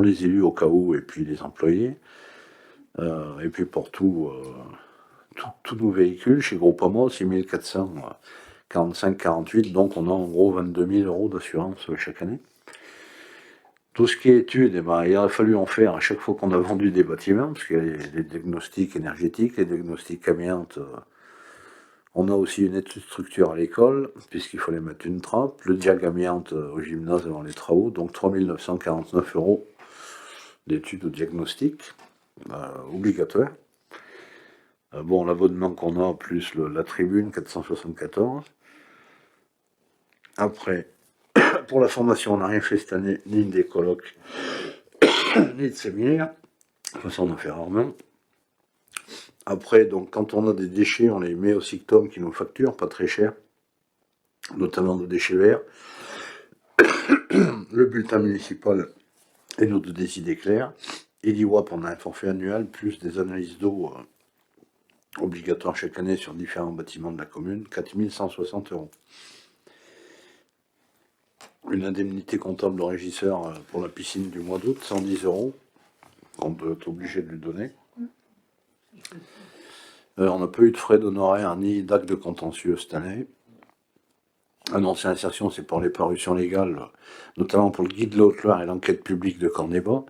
les élus au cas où et puis les employés. Et puis pour tous nos véhicules, chez Groupama, 6445-48, donc on a en gros 22 000 euros d'assurance chaque année. Tout ce qui est études, il a fallu en faire à chaque fois qu'on a vendu des bâtiments, parce qu'il y a les diagnostics énergétiques, les diagnostics amiantes. On a aussi une étude structure à l'école, puisqu'il fallait mettre une trappe, le diag amiante au gymnase avant les travaux, donc 3 949 euros d'études au diagnostic, obligatoire. Bon, l'abonnement qu'on a, plus la tribune, 474. Après, pour la formation, on n'a rien fait cette année, ni des colloques, ni de séminaires. De toute façon, on en fait rarement. Après, donc, quand on a des déchets, on les met au SICTOM qui nous facture, pas très cher, notamment de déchets verts. Le bulletin municipal et nos 2 décidés clairs. Et l'IWAP, on a un forfait annuel, plus des analyses d'eau obligatoires chaque année sur différents bâtiments de la commune, 4 160 euros. Une indemnité comptable de régisseur pour la piscine du mois d'août, 110 euros, qu'on doit être obligé de lui donner. On n'a pas eu de frais d'honoraires ni d'actes de contentieux cette année. Annonce et insertion, c'est pour les parutions légales, notamment pour le guide de la Haute-Loire et l'enquête publique de Cornébas,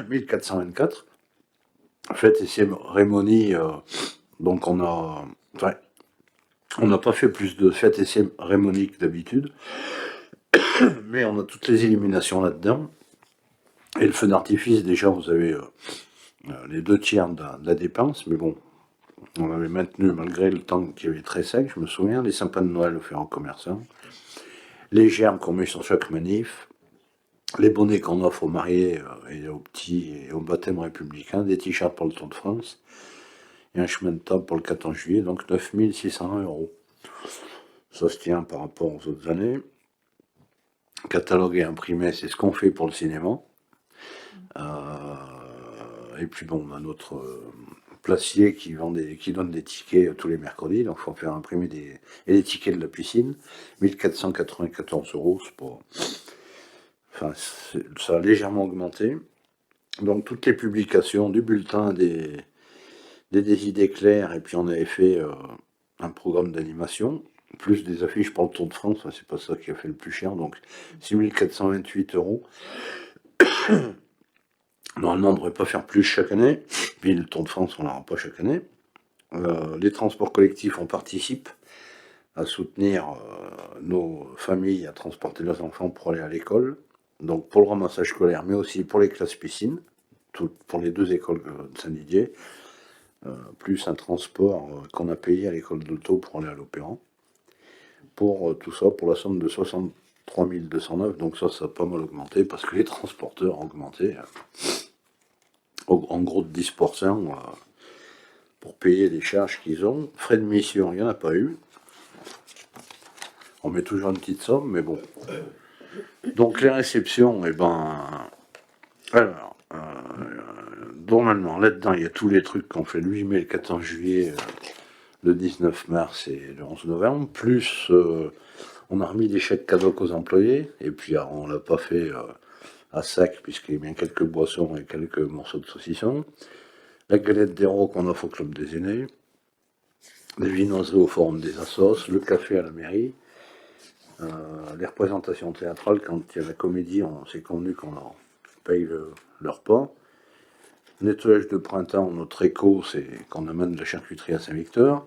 1424. Fête et cérémonie, donc on n'a pas fait plus de fêtes et cérémonies que d'habitude, mais on a toutes les illuminations là-dedans. Et le feu d'artifice, déjà, vous avez les 2 tiers de la dépense, mais bon, on avait maintenu malgré le temps qui avait très sec, je me souviens, les sapins de Noël offerts en commerçant, les germes qu'on met sur chaque manif, les bonnets qu'on offre aux mariés et aux petits et au baptême républicain, des t-shirts pour le Tour de France, et un chemin de table pour le 14 juillet, donc 9 601 euros. Ça se tient par rapport aux autres années. Catalogue et imprimé, c'est ce qu'on fait pour le cinéma. Et puis bon, on a notre placier qui donne des tickets tous les mercredis, donc il faut faire imprimer les tickets de la piscine, 1494 euros, c'est pas... Enfin, ça a légèrement augmenté. Donc toutes les publications du bulletin, des idées claires, et puis on avait fait un programme d'animation, plus des affiches pour le Tour de France, c'est pas ça qui a fait le plus cher, donc 6428 euros. Normalement, on ne devrait pas faire plus chaque année, puis le Tour de France, on n'aura pas chaque année. Les transports collectifs, on participe à soutenir nos familles à transporter leurs enfants pour aller à l'école, donc pour le ramassage scolaire, mais aussi pour les classes piscines, pour les 2 écoles de Saint-Didier, plus un transport qu'on a payé à l'école d'Auto pour aller à l'Opéra. Pour tout ça, pour la somme de 63 209, donc ça a pas mal augmenté, parce que les transporteurs ont augmenté en gros de 10% pour payer les charges qu'ils ont. Frais de mission, il n'y en a pas eu. On met toujours une petite somme, mais bon. Donc les réceptions, alors, normalement, là-dedans, il y a tous les trucs qu'on fait le 8 mai, le 14 juillet, le 19 mars et le 11 novembre, plus on a remis des chèques cadeaux aux employés, et puis on l'a pas fait à sac, puisqu'il y a bien quelques boissons et quelques morceaux de saucisson, la galette d'héros qu'on offre au club des aînés, les viennoiseries au forum des assos, le café à la mairie, les représentations théâtrales, quand il y a la comédie, on s'est convenu qu'on leur paye le repas. Nettoyage de printemps, notre écho, c'est qu'on amène de la charcuterie à Saint-Victor.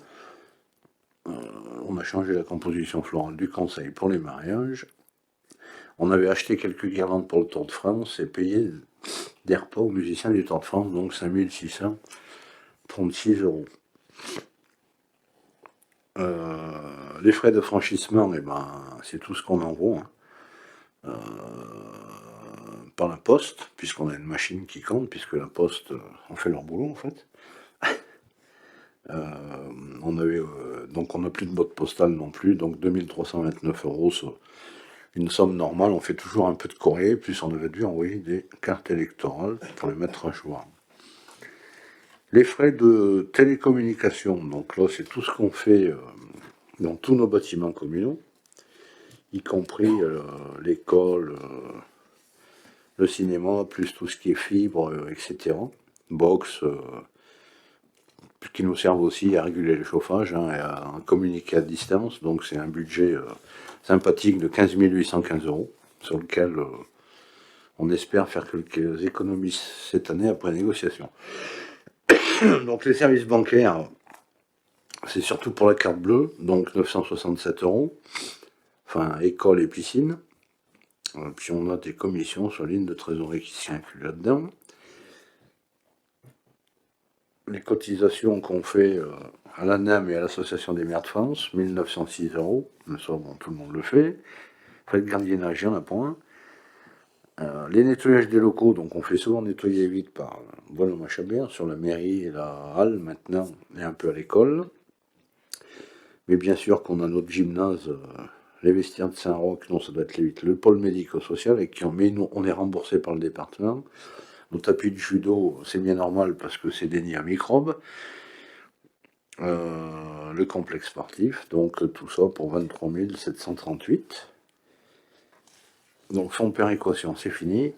On a changé la composition florale du conseil pour les mariages. On avait acheté quelques guirlandes pour le Tour de France et payé des repas aux musiciens du Tour de France, donc 5 636 euros. Les frais de franchissement, eh ben, c'est tout ce qu'on envoie, hein. Par la poste, puisqu'on a une machine qui compte, puisque la poste, on fait leur boulot en fait. Donc on n'a plus de boîte postale non plus, donc 2329 €, c'est une somme normale. On fait toujours un peu de courrier, plus on avait dû envoyer des cartes électorales pour les mettre à jour. Les frais de télécommunication, donc là c'est tout ce qu'on fait dans tous nos bâtiments communaux, y compris l'école, le cinéma, plus tout ce qui est fibre, etc. Box, qui nous servent aussi à réguler le chauffage, hein, et à communiquer à distance. Donc c'est un budget sympathique de 15 815 €, sur lequel on espère faire quelques économies cette année après négociation. Donc les services bancaires, c'est surtout pour la carte bleue, donc 967 €, enfin école et piscine. Puis on a des commissions sur ligne de trésorerie qui s'y incluent là-dedans. Les cotisations qu'on fait à l'ANAM et à l'Association des maires de France, 1906 €, mais ça, bon, tout le monde le fait. Frais de gardiennage, il n'y en a pas un. Les nettoyages des locaux, donc on fait souvent nettoyer vite par Bonhomme Chabert, sur la mairie et la halle maintenant, et un peu à l'école. Mais bien sûr qu'on a notre gymnase, les vestiaires de Saint-Roch, non, ça doit être les 8, le pôle médico-social, et mais nous, on est remboursé par le département. Nos tapis de judo, c'est bien normal parce que c'est des nids à microbes. Le complexe sportif, donc tout ça pour 23 738. Donc fonds de péréquation, c'est fini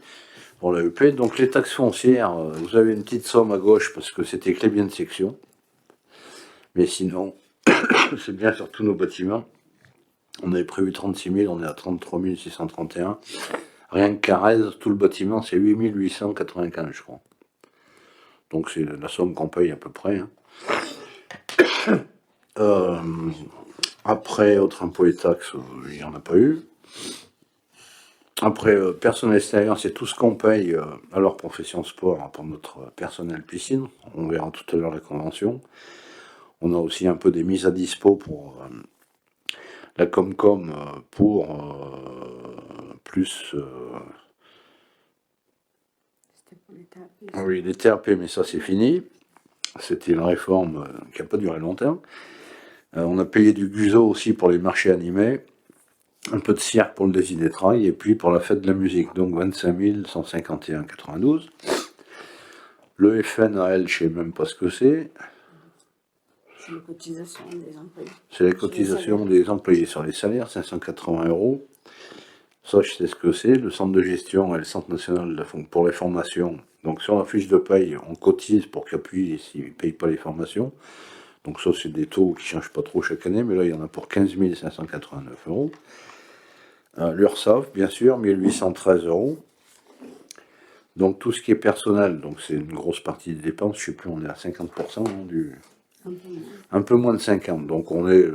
pour l'AEP. Donc les taxes foncières, vous avez une petite somme à gauche parce que c'était que les biens de section. Mais sinon, c'est bien sur tous nos bâtiments. On avait prévu 36 000, on est à 33 631. Rien que Carrez, tout le bâtiment, c'est 8 895, je crois. Donc c'est la somme qu'on paye à peu près, hein. Après, autres impôts et taxes, il n'y en a pas eu. Après, personnel extérieur, c'est tout ce qu'on paye à leur profession sport, hein, pour notre personnel piscine. On verra tout à l'heure la convention. On a aussi un peu des mises à dispo pour la Comcom, pour plus... C'était pour les TAP. Oui, les TRP, mais ça c'est fini. C'était une réforme qui n'a pas duré longtemps. On a payé du GUSO aussi pour les marchés animés, un peu de cirque pour le Désidétrail, et puis pour la fête de la musique, donc 25 151,92. Le FNAL, je ne sais même pas ce que c'est. C'est les cotisations des employés. C'est la cotisation des employés sur les salaires, 580 €. Ça, je sais ce que c'est. Le centre de gestion et le centre national pour les formations. Donc sur la fiche de paye, on cotise pour qu'ils appuient s'ils ne payent pas les formations. Donc ça, c'est des taux qui ne changent pas trop chaque année, mais là, il y en a pour 15 589 €. L'URSSAF, bien sûr, 1813 €. Donc tout ce qui est personnel, donc c'est une grosse partie des dépenses, je ne sais plus, on est à 50% du... Un peu moins de 50, donc on est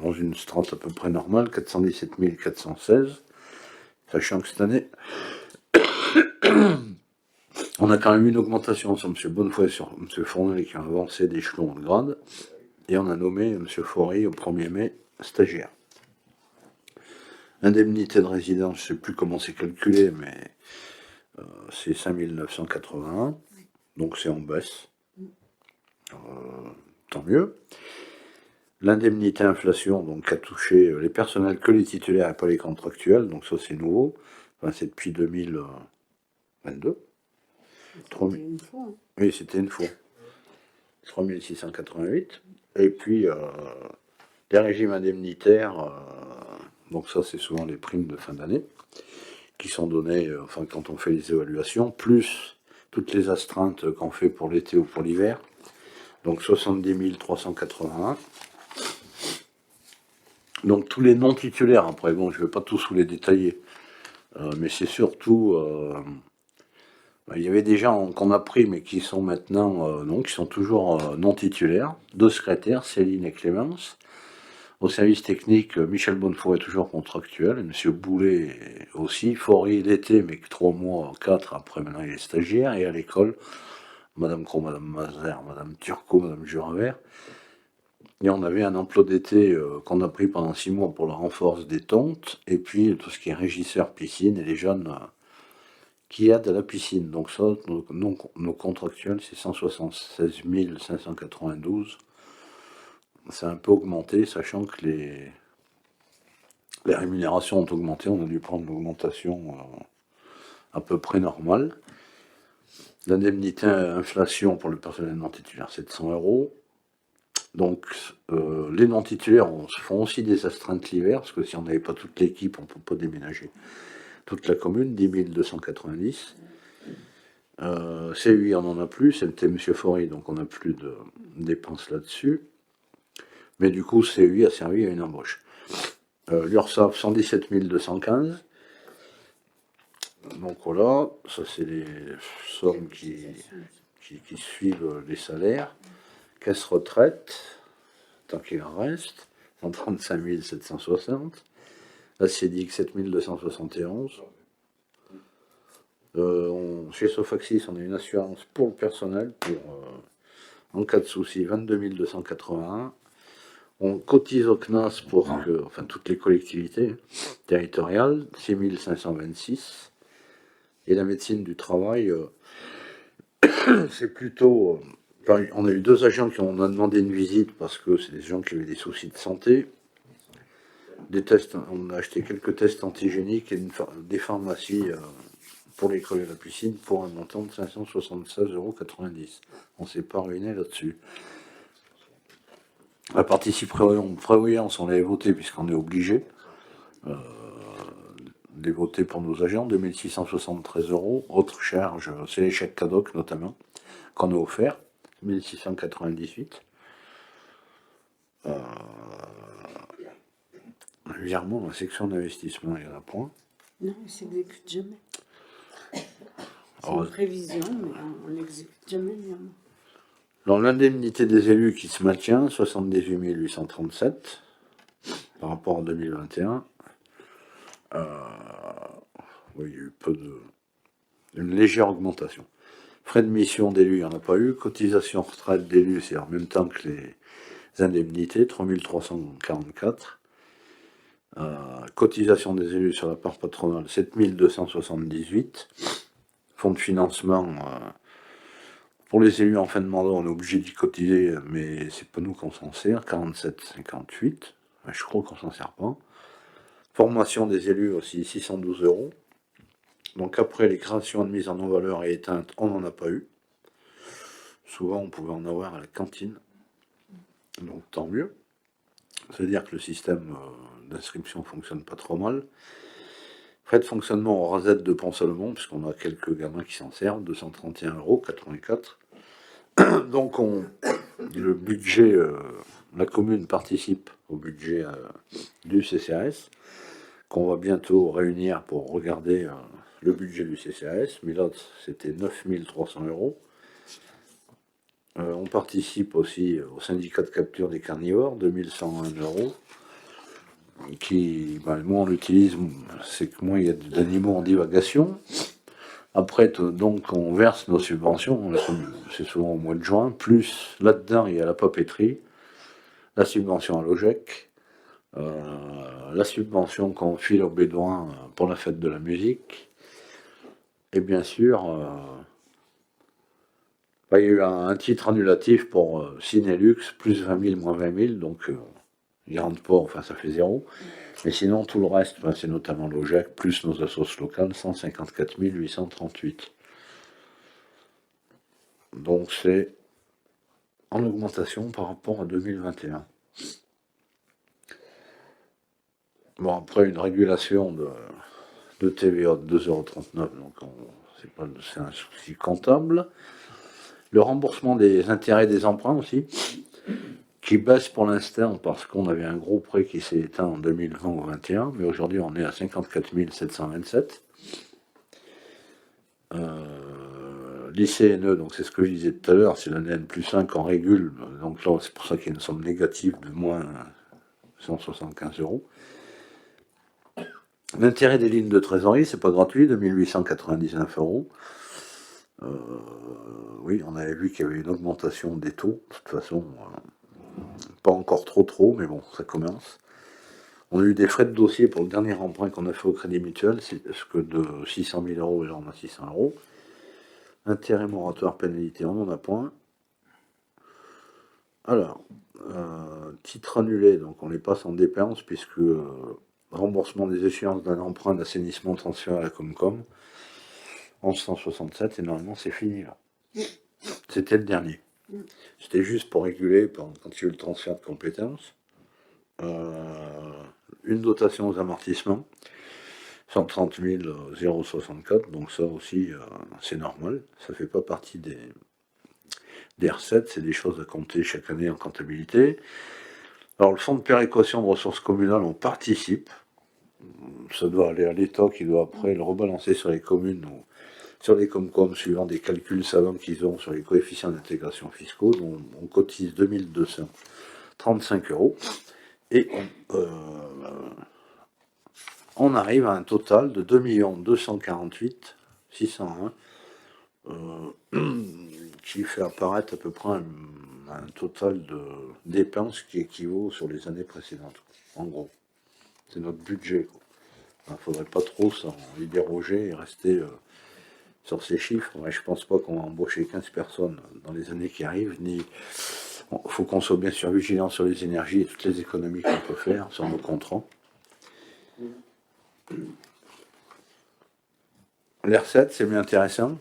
dans une strate à peu près normale, 417 416, sachant que cette année, on a quand même eu une augmentation sur M. Bonnefoy et sur M. Fournel qui ont avancé d'échelon de grade, et on a nommé M. Faury au 1er mai stagiaire. Indemnité de résidence, je ne sais plus comment c'est calculé, mais c'est 5 981, donc c'est en baisse. Tant mieux. L'indemnité inflation, donc, a touché les personnels que les titulaires et pas les contractuels, donc ça c'est nouveau. Enfin, c'est depuis 2022. C'était une fois, hein. Oui, c'était une fois. 3688. Et puis, les régimes indemnitaires, donc ça c'est souvent les primes de fin d'année, qui sont données, enfin quand on fait les évaluations, plus toutes les astreintes qu'on fait pour l'été ou pour l'hiver. Donc 70 381. Donc tous les non-titulaires, après, bon, je ne vais pas tous vous les détailler, mais c'est surtout... il y avait des gens qu'on a pris, mais qui sont maintenant, non, qui sont toujours non-titulaires. 2 secrétaires, Céline et Clémence. Au service technique, Michel Bonnefoy est toujours contractuel, et M. Boulet aussi. Faury l'été, mais 3 mois, 4, après maintenant il est stagiaire, et à l'école... Madame Cros, Madame Mazer, Madame Turcot, Madame Juravert. Et on avait un emploi d'été qu'on a pris pendant 6 mois pour la renforce des tontes, et puis tout ce qui est régisseur piscine et les jeunes qui aident à la piscine. Donc ça, nos contractuels, c'est 176 592. C'est un peu augmenté, sachant que les rémunérations ont augmenté. On a dû prendre l'augmentation à peu près normale. L'indemnité inflation pour le personnel non titulaire, 700 €. Donc, les non titulaires font aussi des astreintes l'hiver, parce que si on n'avait pas toute l'équipe, on ne peut pas déménager toute la commune, 10 290. CUI, on n'en a plus, c'était M. Faury, donc on n'a plus de dépenses là-dessus. Mais du coup, CUI a servi à une embauche. L'URSSAF, 117 215. Donc voilà, ça c'est les sommes qui suivent les salaires. Caisse retraite, tant qu'il en reste, 135 760. La CEDIC, 7 271. Chez Sofaxis, on a une assurance pour le personnel, en cas de souci, 22 281. On cotise au CNAS pour toutes les collectivités territoriales, 6 526. Et la médecine du travail, c'est plutôt... on a eu 2 agents qui ont demandé une visite parce que c'est des gens qui avaient des soucis de santé. Des tests, on a acheté quelques tests antigéniques et des pharmacies pour l'école et la piscine pour un montant de 576,90 €. On ne s'est pas ruiné là-dessus. La prévoyance, on l'avait voté puisqu'on est obligé de voter pour nos agents, 2673 €. Autre charge, c'est les chèques cadoc notamment, qu'on a offert, 1698. Virement, la section d'investissement, il n'y en a point. Non, il ne s'exécute jamais. C'est Alors, une prévision, mais on n'exécute jamais le virement. dans l'indemnité des élus qui se maintient, 78 837 par rapport à 2021. Oui, il y a eu une légère augmentation. Frais de mission d'élus, il n'y en a pas eu. Cotisation retraite d'élus, c'est en même temps que les indemnités, 3344. Cotisation des élus sur la part patronale, 7278. Fonds de financement, pour les élus en fin de mandat, on est obligé d'y cotiser, mais c'est pas nous qu'on s'en sert, 47,58. Je crois qu'on s'en sert pas. Formation des élus aussi, 612 €. Donc après les créations de mise en valeur et éteintes, on n'en a pas eu. Souvent on pouvait en avoir à la cantine. Donc tant mieux. C'est-à-dire que le système d'inscription fonctionne pas trop mal. Frais de fonctionnement au RASET de Pont-Salomon, puisqu'on a quelques gamins qui s'en servent, 231,84 €. Donc le budget, la commune participe au budget du CCAS, qu'on va bientôt réunir pour regarder le budget du CCAS. Mais là, c'était 9 300 €. On participe aussi au syndicat de capture des carnivores, 2101 €. Moins on l'utilise, c'est que moins il y a d'animaux en divagation. Après, donc, on verse nos subventions, c'est souvent au mois de juin, plus là-dedans, il y a la papeterie, la subvention à l'OGEC, la subvention qu'on file aux Bédouins pour la fête de la musique, et bien sûr, il y a eu un titre annulatif pour Cinélux, plus 20 000, moins 20 000, donc il rentre pas, ça fait 0. Mais sinon, tout le reste, c'est notamment l'OGEC, plus nos assos locales, 154 838. Donc c'est en augmentation par rapport à 2021. Bon, après une régulation de TVA de 2,39 €, donc c'est un souci comptable. Le remboursement des intérêts des emprunts aussi, qui baisse pour l'instant parce qu'on avait un gros prêt qui s'est éteint en 2020 ou 2021, mais aujourd'hui on est à 54 727. L'ICNE, donc c'est ce que je disais tout à l'heure, c'est l'année N+1 qu'on régule, donc là c'est pour ça qu'il y a une somme négative de moins 175 €. L'intérêt des lignes de trésorerie, c'est pas gratuit, 2899 €. Oui, on avait vu qu'il y avait une augmentation des taux, de toute façon, Pas encore trop, mais bon, ça commence. On a eu des frais de dossier pour le dernier emprunt qu'on a fait au Crédit Mutuel, c'est que de 600 000 euros, et là on a 600 euros. Intérêt moratoire pénalité, on n'en a point. Alors, titre annulé, donc on les passe en dépense, puisque remboursement des échéances d'un emprunt d'assainissement transféré à la Comcom, 1167, et normalement c'est fini là. C'était le dernier. C'était juste pour réguler quand il y a eu le transfert de compétences. Une dotation aux amortissements, 130 064, donc ça aussi c'est normal, ça fait pas partie des recettes, c'est des choses à compter chaque année en comptabilité. Alors le fonds de péréquation de ressources communales, on participe, ça doit aller à l'État qui doit après le rebalancer sur les communes ou sur les Comcom suivant des calculs savants qu'ils ont sur les coefficients d'intégration fiscaux, dont on cotise 2235 euros. Et on arrive à un total de 2 248 601 qui fait apparaître à peu près un total de dépenses qui équivaut sur les années précédentes. En gros, c'est notre budget. Il ne faudrait pas trop s'en y déroger et rester sur ces chiffres. Ouais, je ne pense pas qu'on va embaucher 15 personnes dans les années qui arrivent, ni... Il faut qu'on soit bien sûr vigilant sur les énergies et toutes les économies qu'on peut faire sur nos contrats. Les recettes, c'est bien intéressant.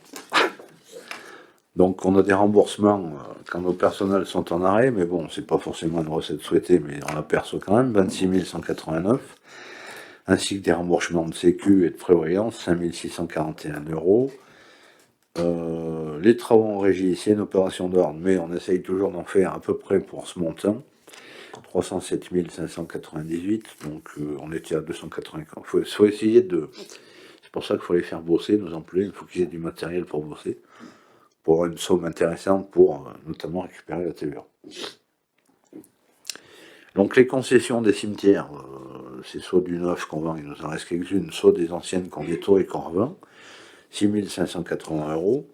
Donc on a des remboursements quand nos personnels sont en arrêt, mais bon, c'est pas forcément une recette souhaitée, mais on l'aperçoit quand même, 26 189, ainsi que des remboursements de sécu et de prévoyance, 5 641 euros. Les travaux en régie, c'est une opération d'ordre, mais on essaye toujours d'en faire à peu près pour ce montant. 307 598, donc on était à 280. Il faut essayer de... C'est pour ça qu'il faut les faire bosser, nos employés, il faut qu'ils aient du matériel pour bosser, pour avoir une somme intéressante pour notamment récupérer la TVA. Donc les concessions des cimetières, c'est soit du neuf qu'on vend, il nous en reste quelques-unes, soit des anciennes qu'on détruit et qu'on revend. 6 580 euros.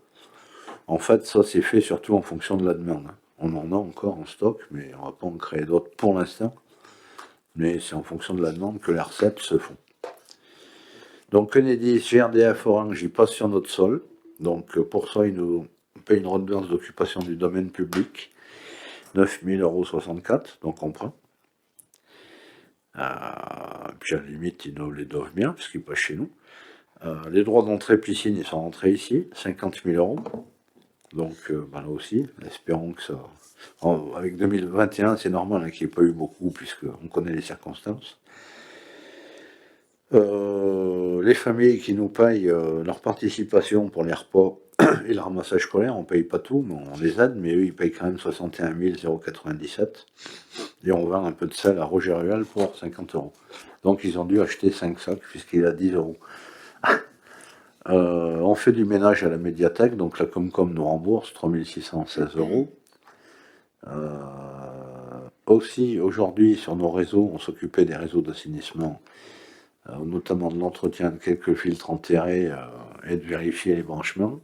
En fait, ça c'est fait surtout en fonction de la demande. On en a encore en stock, mais on ne va pas en créer d'autres pour l'instant. Mais c'est en fonction de la demande que les recettes se font. Donc Enedis, GRDF, Orange, ils passent sur notre sol. Donc pour ça, ils nous payent une redevance d'occupation du domaine public. 9 064 €, donc on prend. Puis à la limite, ils nous les doivent bien, puisqu'ils passent chez nous. Les droits d'entrée piscine, ils sont rentrés ici, 50 000 €. Donc là aussi, espérons que ça... Avec 2021, c'est normal qu'il n'y ait pas eu beaucoup, puisqu'on connaît les circonstances. Les familles qui nous payent leur participation pour les repas et le ramassage scolaire, on ne paye pas tout, mais on les aide, mais eux, ils payent quand même 61 097. Et on vend un peu de sel à Roger Ruel pour 50 €. Donc ils ont dû acheter 5 sacs, puisqu'il a 10 €. On fait du ménage à la médiathèque, donc la Comcom nous rembourse 3 616 €. Aussi, aujourd'hui, sur nos réseaux, on s'occupait des réseaux d'assainissement, notamment de l'entretien de quelques filtres enterrés et de vérifier les branchements.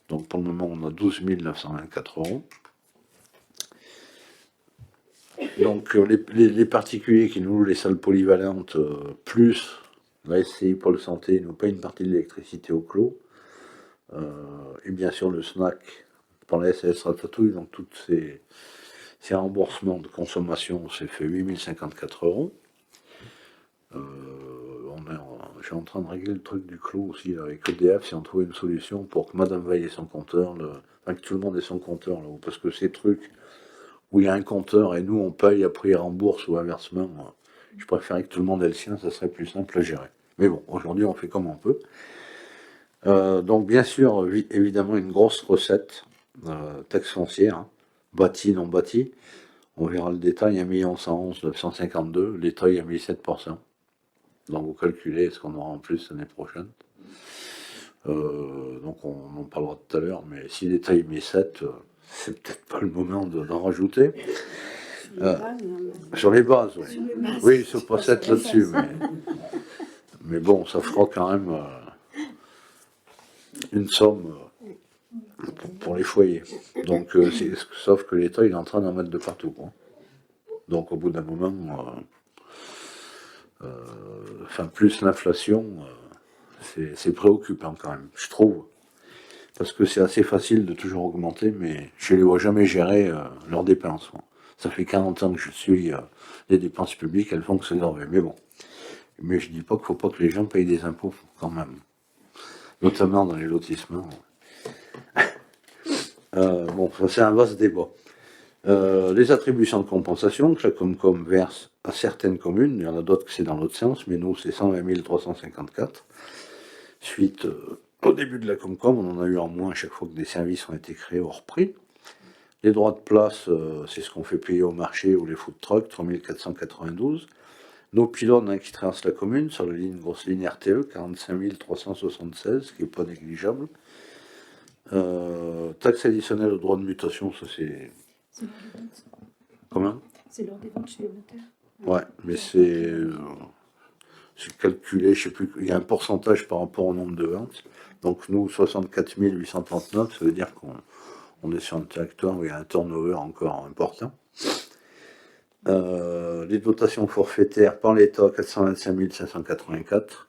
Donc pour le moment, on a 12 924 €. Donc les particuliers qui nous louent les salles polyvalentes, plus la SCI Pôle Santé nous paye une partie de l'électricité au clos. Et bien sûr le SNAC pour la SAS Ratatouille, donc tous ces remboursements de consommation, c'est fait 8 054 €. Je suis en train de régler le truc du clos aussi avec EDF, si on trouvait une solution pour que Madame Veil ait son compteur, que tout le monde ait son compteur là-haut, parce que ces trucs où il y a un compteur et nous on paye, après il rembourse ou inversement, je préférais que tout le monde ait le sien, ça serait plus simple à gérer. Mais bon, aujourd'hui on fait comme on peut. Donc bien sûr, évidemment une grosse recette, taxe foncière, bâti, non bâti. On verra le détail, 1 111 952, l'État il a mis 7%. Donc vous calculez ce qu'on aura en plus l'année prochaine. Donc on en parlera tout à l'heure, mais si l'État il met 7, c'est peut-être pas le moment d'en rajouter. Sur les bases, oui. Oui, c'est pas 7 là-dessus, mais bon, ça fera quand même une somme pour les foyers. Donc, sauf que l'État il est en train d'en mettre de partout, quoi. Donc au bout d'un moment, plus l'inflation, c'est préoccupant quand même, je trouve. Parce que c'est assez facile de toujours augmenter, mais je ne les vois jamais gérer leurs dépenses. Moi. Ça fait 40 ans que je suis les dépenses publiques, elles font que c'est normal. Mais bon. Mais je dis pas qu'il faut pas que les gens payent des impôts quand même. Notamment dans les lotissements. Bon, ça c'est un vaste débat. Les attributions de compensation que la Comcom verse à certaines communes, il y en a d'autres que c'est dans l'autre sens, mais nous c'est 120 354. Suite au début de la Comcom, on en a eu en moins à chaque fois que des services ont été créés hors prix. Les droits de place, c'est ce qu'on fait payer au marché ou les food trucks, 3492. Nos pylônes qui traversent la commune sur la grosse ligne RTE, 45 376, ce qui n'est pas négligeable. Taxe additionnelle au droit de mutation, ça c'est. C'est l'heure des ventes. Comment? C'est l'heure des ventes chez les notaires. Ouais, mais c'est calculé, je sais plus, il y a un pourcentage par rapport au nombre de ventes. Donc nous, 64 839, ça veut dire qu'on est sur un territoire où il y a un turnover encore important. Les dotations forfaitaires par l'État, 425 584.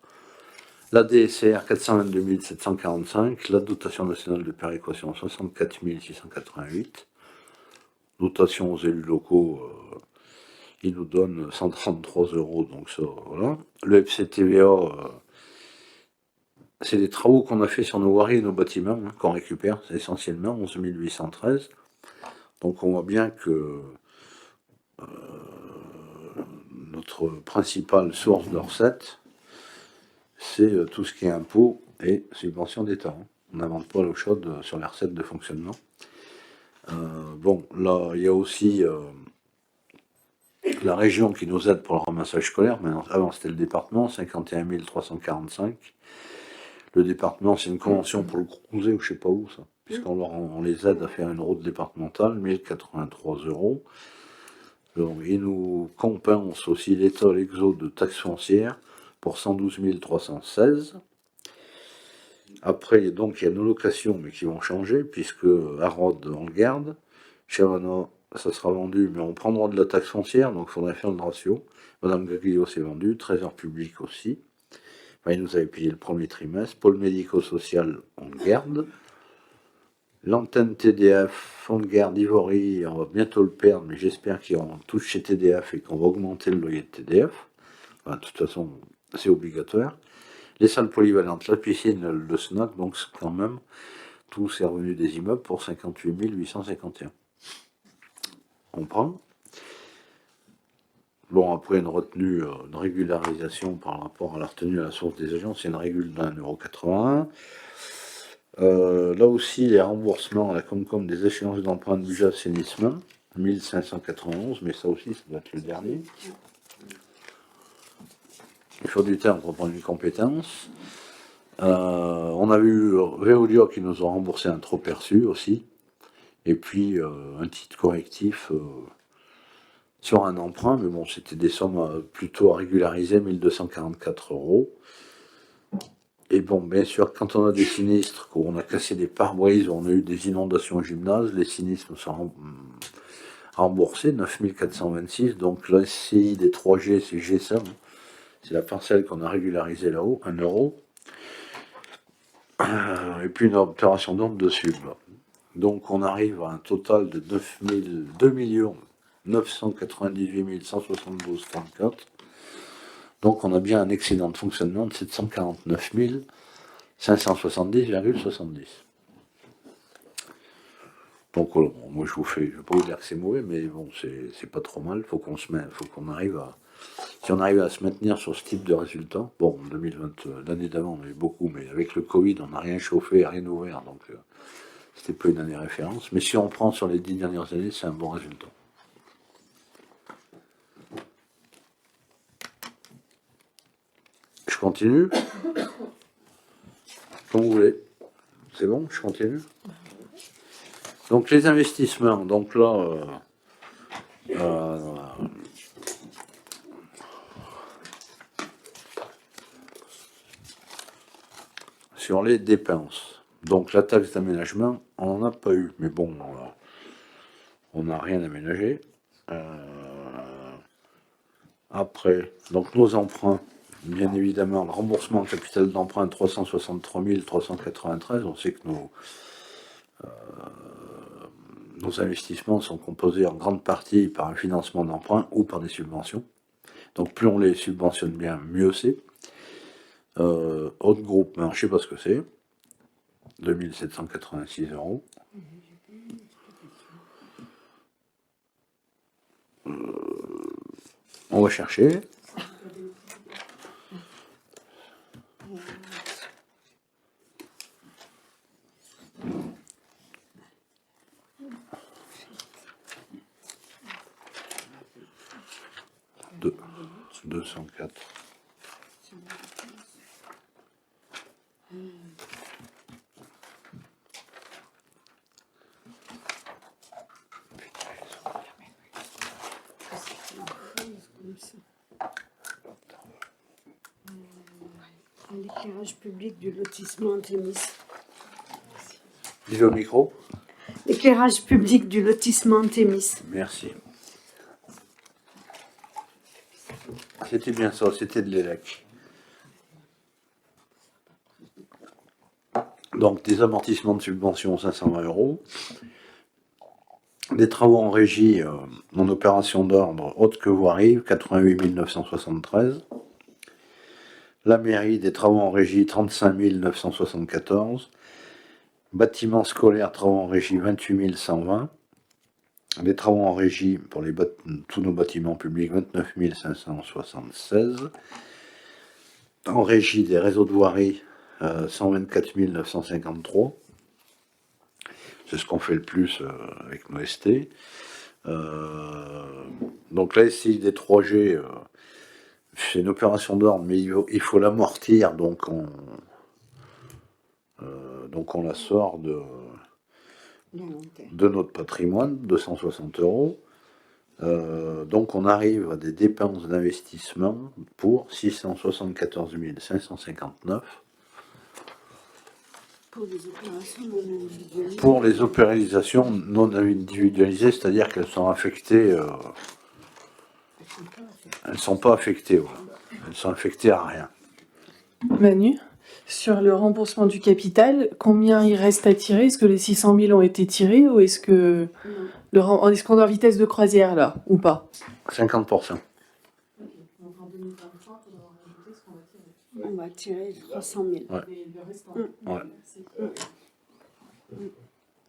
La DSR, 422 745. La dotation nationale de péréquation, 64 688. Dotation aux élus locaux, il nous donne 133 €, donc ça, voilà. Le FCTVA, c'est des travaux qu'on a fait sur nos voiries et nos bâtiments, qu'on récupère, c'est essentiellement 11 813. Donc on voit bien que notre principale source de recettes, c'est tout ce qui est impôts et subventions d'État. On n'invente pas l'eau chaude sur les recettes de fonctionnement. Bon, là, il y a aussi la région qui nous aide pour le ramassage scolaire. Maintenant, avant, c'était le département, 51 345. Le département, c'est une convention pour le Crozet ou je sais pas où, ça. On les aide à faire une route départementale, 1083 €. Donc, ils nous compensent aussi l'État, l'exo de taxes foncières pour 112 316. Après, donc, il y a nos locations, mais qui vont changer, puisque à Rhodes, on le garde. Chavana, ça sera vendu, mais on prendra de la taxe foncière, donc il faudrait faire le ratio. Madame Gaglio, c'est vendu. Trésor public aussi. Enfin, il nous avait payé le premier trimestre. Pôle médico-social, on le garde. L'antenne TDF, fonds de garde Ivory, on va bientôt le perdre, mais j'espère qu'on touche chez TDF et qu'on va augmenter le loyer de TDF. Enfin, de toute façon, c'est obligatoire. Les salles polyvalentes, la piscine, le snack, donc quand même, tout c'est revenu des immeubles pour 58 851. On prend. Bon, après une retenue, une régularisation par rapport à la retenue à la source des agents, c'est une régule d'1,81 €. Là aussi, les remboursements à la Comcom des échéances d'emprunt de budget assainissement, 1591, mais ça aussi, ça doit être le dernier. Il faut du temps pour prendre une compétence. On a vu Veolia qui nous a remboursé un trop perçu aussi. Et puis un titre correctif sur un emprunt, mais bon, c'était des sommes plutôt à régulariser, 1244 €. Et bon, bien sûr, quand on a des sinistres, qu'on a cassé des pare-brises, on a eu des inondations au gymnase, les sinistres sont remboursés, 9426. Donc la SCI des 3G, c'est GSM. C'est la parcelle qu'on a régularisée là-haut, 1 €. Et puis une opération d'ordre dessus. Là. Donc on arrive à un total de 2 998 172,34. Donc on a bien un excédent de fonctionnement de 749 570,70. Donc bon, moi je vais pas vous dire que c'est mauvais, mais bon, c'est pas trop mal. Faut qu'on arrive à. Si on arrive à se maintenir sur ce type de résultat, bon, en 2020, l'année d'avant, on a eu beaucoup, mais avec le Covid, on n'a rien chauffé, rien ouvert, donc c'était pas une année référence. Mais si on prend sur les 10 dernières années, c'est un bon résultat. Je continue. Comme vous voulez. C'est bon, je continue. Donc les investissements, donc là, sur les dépenses. Donc la taxe d'aménagement, on n'en a pas eu, mais bon, on n'a rien aménagé. Après, donc nos emprunts, bien évidemment, le remboursement en capital d'emprunt 363 393. On sait que nos investissements sont composés en grande partie par un financement d'emprunt ou par des subventions. Donc plus on les subventionne bien, mieux c'est. Autre groupe, je ne sais pas ce que c'est. 2786 €. On va chercher. Deux, 204. L'éclairage public du lotissement Thémis. Dis-le au micro. L'éclairage public du lotissement Thémis. Merci. C'était bien ça, c'était de l'ELEC. Donc des amortissements de subvention 520 €. Des travaux en régie, en opération d'ordre haute que voirie, 88 973. La mairie, des travaux en régie, 35 974. Bâtiments scolaires, travaux en régie, 28 120. Les travaux en régie pour tous nos bâtiments publics, 29 576. En régie des réseaux de voirie, 124 953. C'est ce qu'on fait le plus avec nos ST. Donc la SCI des 3G, c'est une opération d'ordre, mais il faut l'amortir, donc on la sort de notre patrimoine, 260 €. Donc on arrive à des dépenses d'investissement pour 674 559. Pour les opérations non individualisées. Pour les opéralisations non individualisées, c'est-à-dire qu'elles sont affectées. Elles ne sont pas affectées, voilà. Elles sont affectées à rien. Manu, sur le remboursement du capital, combien il reste à tirer? Est-ce que les 600 000 ont été tirés ou est-ce que est-ce qu'on est en vitesse de croisière là ou pas? 50%. On va tirer 300 000. Ouais. Ouais.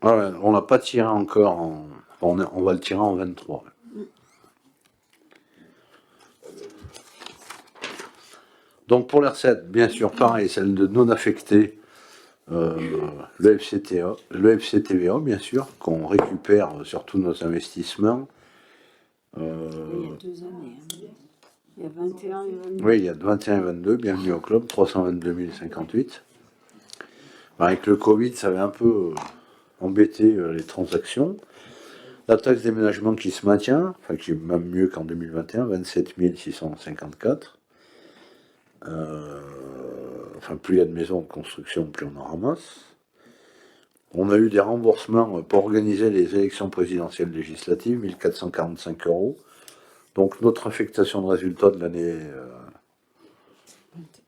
Ouais, on l'a pas tiré encore. On va le tirer en 23. Donc pour les recettes, bien sûr, pareil, celle de non affectées, le FCTVA, bien sûr, qu'on récupère sur tous nos investissements. Il y a 2 années. Il y a 21 et 22. Oui, il y a 21 et 22, bienvenue au club, 322 058. Avec le Covid, ça avait un peu embêté les transactions. La taxe d'aménagement qui se maintient, enfin qui est même mieux qu'en 2021, 27 654. Enfin, plus il y a de maisons de construction, plus on en ramasse. On a eu des remboursements pour organiser les élections présidentielles législatives, 1445 €. Donc notre affectation de résultat de l'année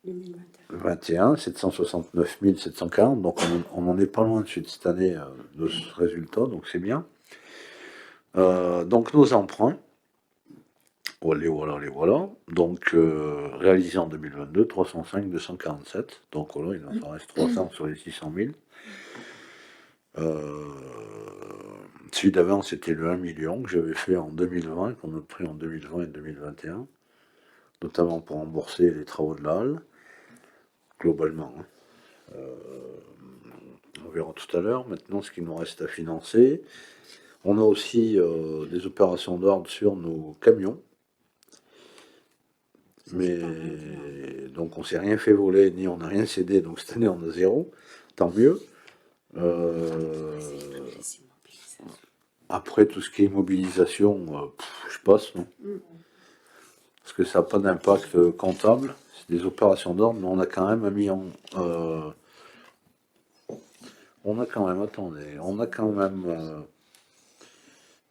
2021, 769 740. Donc on n'en est pas loin de cette année de ce résultat, donc c'est bien. Donc nos emprunts, les voilà. Donc réalisés en 2022, 305 247. Donc voilà, il en reste 300 sur les 600 000. Celui d'avant, c'était le 1 million que j'avais fait en 2020, qu'on a pris en 2020 et 2021, notamment pour rembourser les travaux de la halle, globalement. On verra tout à l'heure. Maintenant, ce qu'il nous reste à financer. On a aussi des opérations d'ordre sur nos camions. Mais donc on s'est rien fait voler, ni on n'a rien cédé, donc cette année on a 0, tant mieux. Après tout ce qui est immobilisation, je passe, non. Parce que ça n'a pas d'impact comptable, c'est des opérations d'ordre, mais on a quand même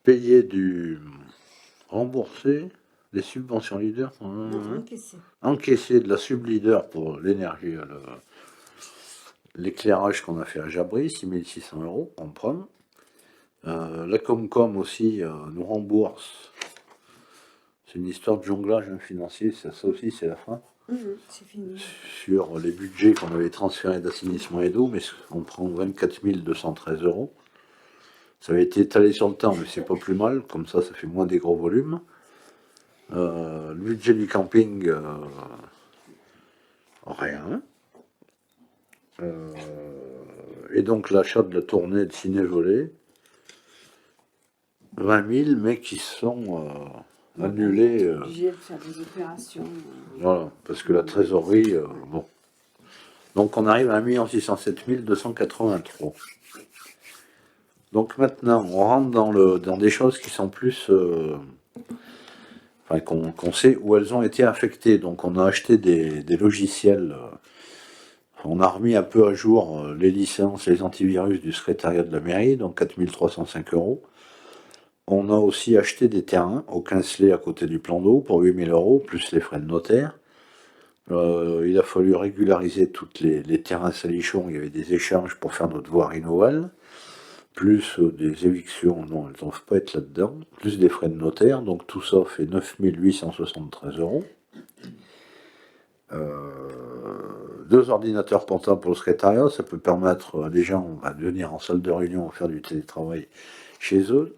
payé remboursé Des subventions leader Encaissé. encaissé de la sub-leader pour l'énergie, l'éclairage qu'on a fait à Jabri, 6600 € en prime. La Comcom aussi nous rembourse. C'est une histoire de jonglage financier, ça aussi c'est la fin. C'est fini. Sur les budgets qu'on avait transférés d'assainissement et d'eau, mais on prend 24 213 €. Ça avait été étalé sur le temps, mais c'est pas plus mal, comme ça fait moins des gros volumes. Le budget du camping, rien. Et donc l'achat de la tournée de ciné-volée, 20 000, mais qui sont annulés. Obligé de faire des opérations. Voilà, parce que la trésorerie, bon. Donc on arrive à 1 607 283. Donc maintenant, on rentre dans des choses qui sont plus... enfin, qu'on sait où elles ont été affectées. Donc on a acheté des logiciels, on a remis un peu à jour les licences, les antivirus du secrétariat de la mairie, donc 4 305 €. On a aussi acheté des terrains au Quincelet à côté du plan d'eau pour 8 000 €, plus les frais de notaire. Il a fallu régulariser tous les terrains salichons, il y avait des échanges pour faire notre voirie novelle, plus des évictions, non, elles ne doivent pas être là-dedans, plus des frais de notaire, donc tout ça fait 9 873 €. 2 ordinateurs portables pour le secrétariat, ça peut permettre à des gens de venir en salle de réunion faire du télétravail chez eux,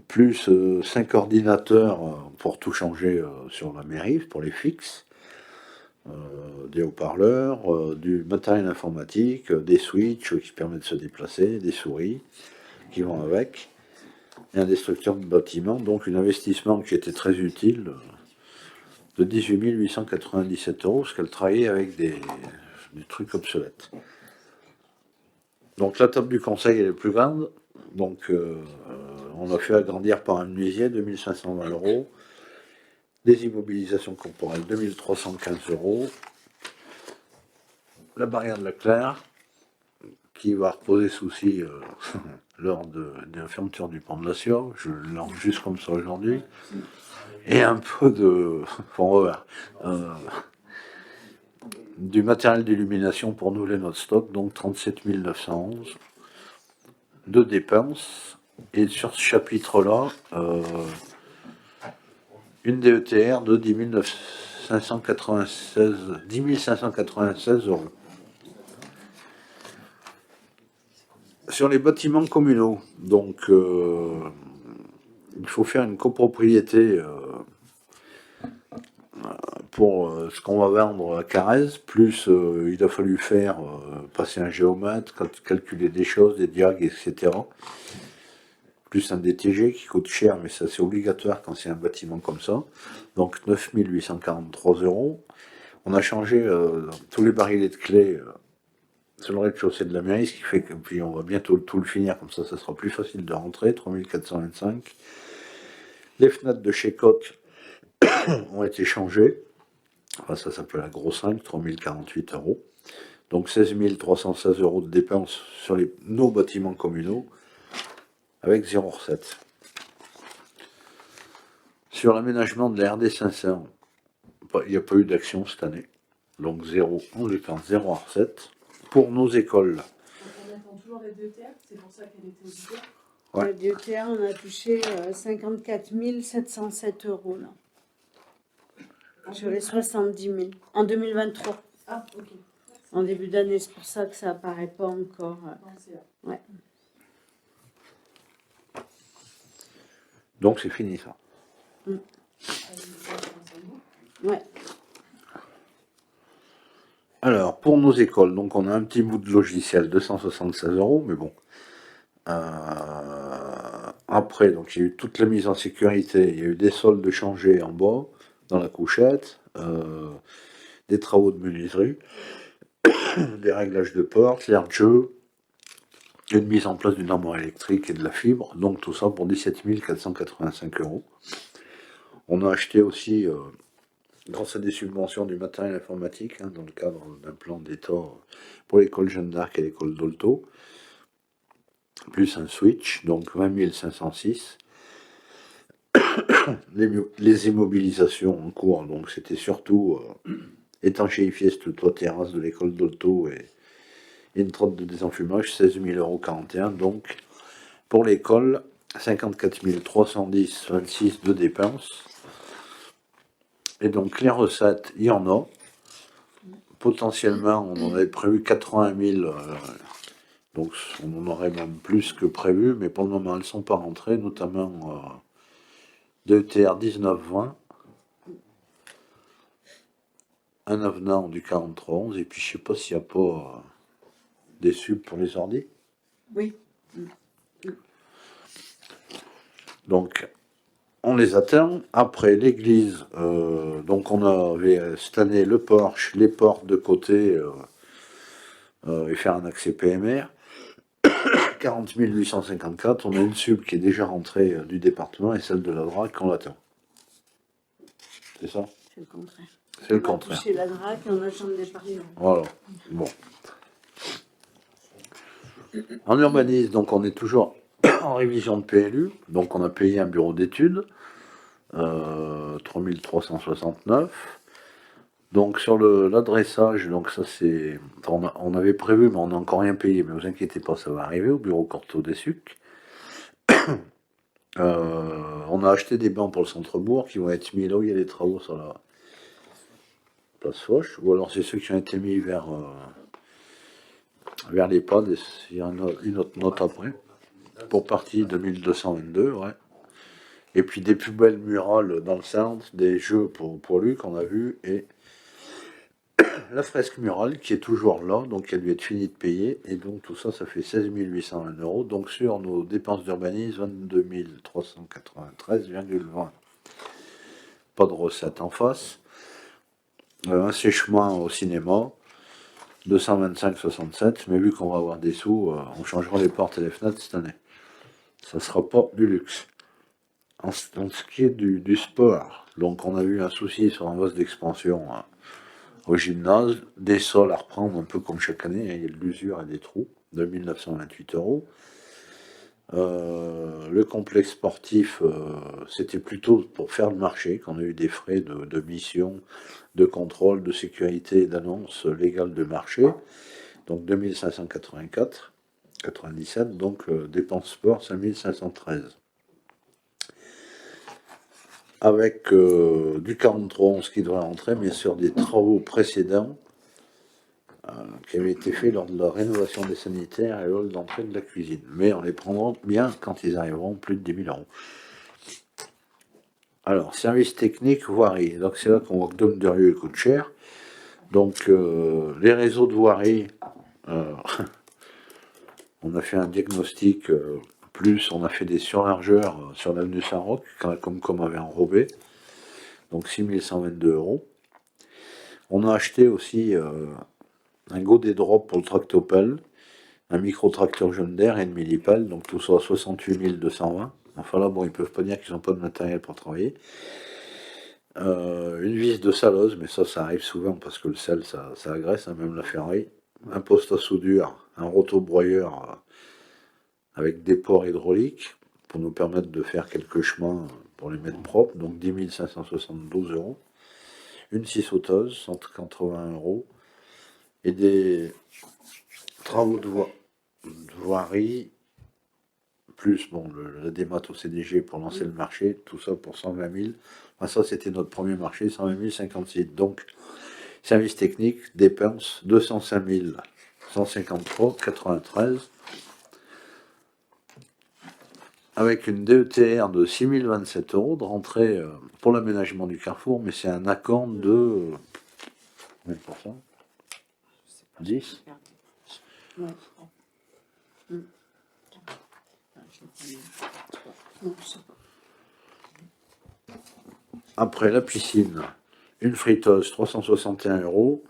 plus 5 ordinateurs pour tout changer sur la mairie, pour les fixes, des haut-parleurs, du matériel informatique, des switches qui permettent de se déplacer, des souris qui vont avec, et un destructeur de bâtiment, donc un investissement qui était très utile, de 18 897 €, parce qu'elle travaillait avec des trucs obsolètes. Donc la table du conseil elle est plus grande, donc on a fait agrandir par un menuisier, 2520 €, des immobilisations corporelles, 2315 €, la barrière de la Claire, qui va reposer souci lors de la fermeture du pont de la Sciure, je l'enregistre comme ça aujourd'hui, et un peu de... on va voir, du matériel d'illumination pour nouveler notre stock, donc 37 911 de dépenses. Et sur ce chapitre-là, une DETR de 10 596 €. Sur les bâtiments communaux, donc il faut faire une copropriété pour ce qu'on va vendre à Carrez, plus il a fallu faire passer un géomètre, calculer des choses, des diags, etc. Plus un DTG qui coûte cher, mais ça c'est obligatoire quand c'est un bâtiment comme ça. Donc 9 843 €. On a changé tous les barillets de clés sur le rez-de-chaussée de la mairie, ce qui fait que puis on va bientôt tout le finir, comme ça sera plus facile de rentrer, 3425. Les fenêtres de chez Coq ont été changées. Enfin, ça s'appelle la gros 5, 3048 €. Donc 16 316 € de dépenses sur nos bâtiments communaux, avec 0 recette. Sur l'aménagement de la RD 500, il n'y a pas eu d'action cette année. Donc 0, on dépense 0 recette. Pour nos écoles. Donc on attend toujours la DETR, c'est pour ça qu'elle était obligatoire. Ouais. La DETR, on a touché 54 707 € là. Sur les 70 000. En 2023. Ah, ok. En début d'année, c'est pour ça que ça apparaît pas encore. Non, c'est là. Ouais. Donc c'est fini ça. Ouais. Alors, pour nos écoles, donc on a un petit bout de logiciel, 276 €, mais bon. Après, donc il y a eu toute la mise en sécurité, il y a eu des soldes changés en bas, dans la couchette, des travaux de menuiserie, des réglages de portes, l'air de jeu, une mise en place d'une armoire électrique et de la fibre, donc tout ça pour 17 485 €. On a acheté aussi, grâce à des subventions, du matériel informatique, dans le cadre d'un plan d'État pour l'école Jeanne d'Arc et l'école d'Olto, plus un switch, donc 20 506. les immobilisations en cours, donc c'était surtout étanchéifier ce toit terrasse de l'école d'Olto et une trotte de désenfumage, 16 041 €. Donc, pour l'école, 54 310,26 de dépenses. Et donc, les recettes, il y en a. Potentiellement, on en avait prévu 80 000, donc on en aurait même plus que prévu, mais pour le moment, elles ne sont pas rentrées, notamment DETR 19-20, un avenant du 43-11, et puis je ne sais pas s'il n'y a pas des subs pour les ordi. Oui. Donc, on les atteint. Après, l'église, donc on avait cette année le porche, les portes de côté, et faire un accès PMR. 40 854, on a une sub qui est déjà rentrée du département et celle de la DRAC qu'on attend. C'est ça? C'est le contraire. C'est le On va contraire. toucher la DRAC et on attend le département. Voilà. Bon. En urbanisme, donc on est toujours en révision de PLU, donc on a payé un bureau d'études, 3369. Donc sur l'adressage, donc ça c'est, on avait prévu, mais on n'a encore rien payé, mais vous inquiétez pas, ça va arriver au bureau Corto des Sucs. On a acheté des bancs pour le centre-bourg qui vont être mis là où il y a les travaux sur la place Foch, ou alors c'est ceux qui ont été mis vers l'EHPAD, et il y a une autre note après, pour partie 2222, ouais. Et puis des plus belles murales dans le centre, des jeux pour Luc qu'on a vu, et la fresque murale qui est toujours là, donc elle lui est finie de payer, et donc tout ça, ça fait 16 820 €. Donc sur nos dépenses d'urbanisme, 22 393,20. Pas de recette en face. Un séchement au cinéma, 225,67, mais vu qu'on va avoir des sous, on changera les portes et les fenêtres cette année. Ça sera pas du luxe. En ce qui est du sport, donc on a eu un souci sur un vase d'expansion au gymnase, des sols à reprendre un peu comme chaque année, il y a de l'usure et des trous, 2 928 €. Le complexe sportif, c'était plutôt pour faire le marché, qu'on a eu des frais de mission, de contrôle, de sécurité et d'annonce légale de marché, donc 2584,97, donc dépenses sport 5513. Avec du 4311 qui doit rentrer, bien sûr, des travaux précédents qui avaient été faits lors de la rénovation des sanitaires et l'hall d'entrée de la cuisine. Mais on les prendra bien quand ils arriveront plus de 10 000 €. Alors, service technique, voirie. Donc c'est là qu'on voit que Dôme de Rieux coûte cher. Donc les réseaux de voirie, on a fait un diagnostic, plus on a fait des surlargeurs sur l'avenue Saint-Roch, comme avait enrobé, donc 6 122 €. On a acheté aussi un godet drop pour le tractopelle, un micro-tracteur jaune d'air et une millipelle, donc tout ça à 68 220. Enfin là, bon, ils peuvent pas dire qu'ils n'ont pas de matériel pour travailler. Une vis de salose, mais ça arrive souvent parce que le sel, ça agresse, hein, même la ferraille. Un poste à soudure, un roto-broyeur avec des ports hydrauliques pour nous permettre de faire quelques chemins pour les mettre propres, donc 10 572 €. Une scie sauteuse, 180 €. Et des travaux de voirie, plus bon, la démat au CDG pour lancer le marché, tout ça pour 120 000. Enfin, ça, c'était notre premier marché, 120 056. Donc, service technique, dépenses, 205 153,93. Avec une DETR de 6 027 € de rentrée pour l'aménagement du carrefour, mais c'est un acompte de 100%. 10. Ouais. Non, je sais pas. Après la piscine, une friteuse, 361 €.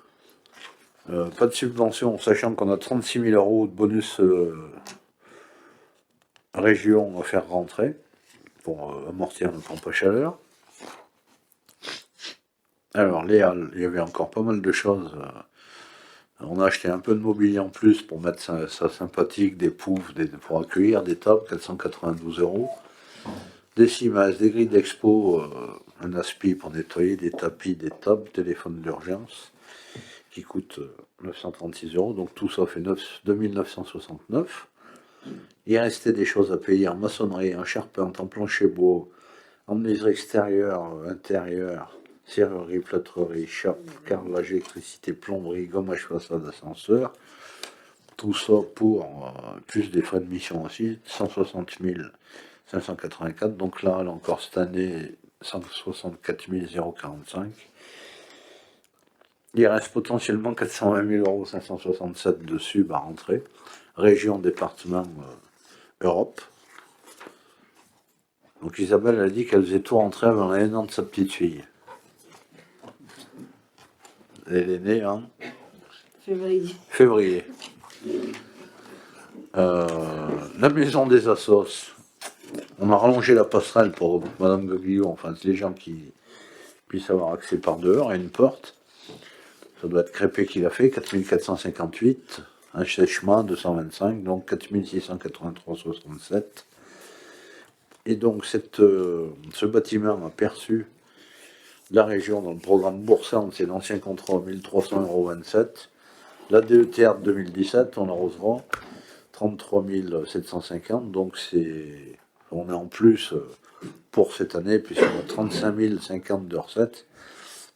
Pas de subvention, sachant qu'on a 36 000 € de bonus région à faire rentrer pour amortir notre pompe à chaleur. Alors, les halles, il y avait encore pas mal de choses. On a acheté un peu de mobilier en plus pour mettre ça sympathique, des poufs, pour accueillir des tables, 492 €. des CIMAS, des grilles d'expo, un aspi pour nettoyer, des tapis, des tables, téléphone d'urgence, qui coûte 936 €, donc tout ça fait 2969. Il restait des choses à payer en maçonnerie, en charpente, en plancher bois, en menuiserie extérieure, intérieure, serrurerie, plâtrerie, chape, carrelage, électricité, plomberie, gommage façade, ascenseur. Tout ça pour plus des frais de mission aussi, 160 584. Donc là, encore cette année, 164 045. Il reste potentiellement 420 567 dessus à rentrer. Région, département, Europe. Donc Isabelle a dit qu'elle faisait tout rentrer avant les 1 an de sa petite fille. Elle est née en février. La maison des Assos. On a rallongé la passerelle pour Madame Goguillot, enfin les gens qui puissent avoir accès par dehors à une porte. Ça doit être Crépé qui l'a fait, 4458. Un sèchement, 225, donc 4683,67. Et donc ce bâtiment a perçu la région dans le programme Boursan, c'est l'ancien contrat 1300,27 €. La DETR 2017, on arrosera 33 750, donc on est en plus pour cette année, puisqu'on a 35 050 de recettes.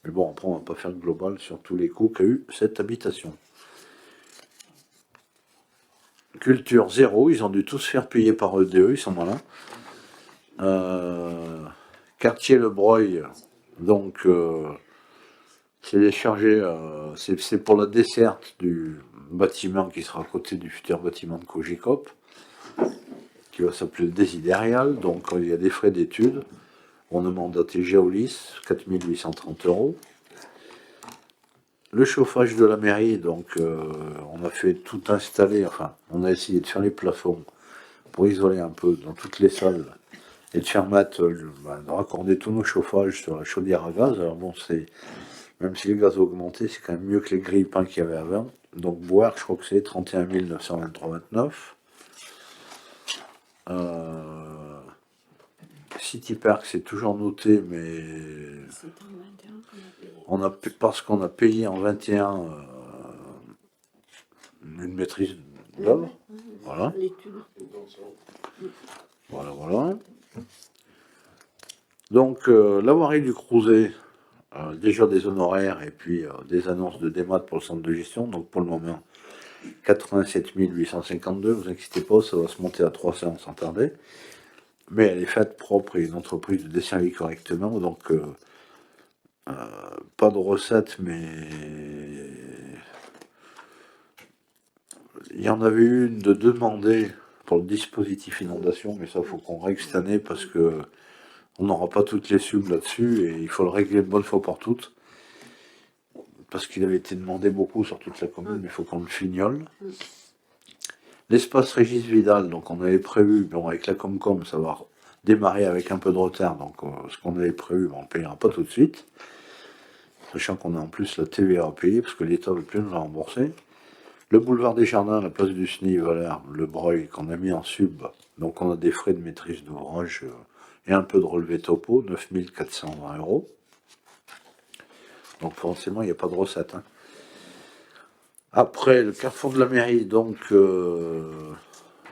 Mais bon, après, on va pas faire le global sur tous les coûts qu'a eu cette habitation. Culture 0, ils ont dû tous se faire payer par EDE, ils sont malins. Quartier Le Breuil, donc c'est déchargé, c'est pour la desserte du bâtiment qui sera à côté du futur bâtiment de Cogicop, qui va s'appeler le Désidérial. Donc il y a des frais d'études. On a mandaté Géolis, 4 830 €. Le chauffage de la mairie, donc on a fait tout installer, enfin on a essayé de faire les plafonds pour isoler un peu dans toutes les salles et de faire mettre, de raccorder tous nos chauffages sur la chaudière à gaz. Alors bon, même si le gaz a augmenté, c'est quand même mieux que les grille-pains qu'il y avait avant. Donc boire, je crois que c'est 31 923,29 €. City Park, c'est toujours noté, mais parce qu'on a payé en 21 une maîtrise d'œuvre. Voilà. Voilà. Donc, l'avarie du Creuset, déjà des honoraires et puis des annonces de démat pour le centre de gestion. Donc, pour le moment, 87 852. Vous inquiétez pas, ça va se monter à 300 sans tarder. Mais elle est faite propre et une entreprise de desservie correctement. Donc, pas de recettes, mais il y en avait une de demander pour le dispositif inondation, mais ça, il faut qu'on règle cette année parce que on n'aura pas toutes les subs là-dessus et il faut le régler une bonne fois pour toutes. Parce qu'il avait été demandé beaucoup sur toute la commune, mais il faut qu'on le fignole. L'espace Régis Vidal, donc on avait prévu, bon, avec la Comcom, ça va démarrer avec un peu de retard, donc ce qu'on avait prévu, on ne payera pas tout de suite. Sachant qu'on a en plus la TVA à payer, parce que l'État ne veut plus nous la rembourser. Le boulevard des Jardins, la place du SNI, voilà, le Breuil qu'on a mis en sub, donc on a des frais de maîtrise d'ouvrage et un peu de relevé topo, 9 420 €. Donc forcément, il n'y a pas de recette. Hein. Après, le carrefour de la mairie, donc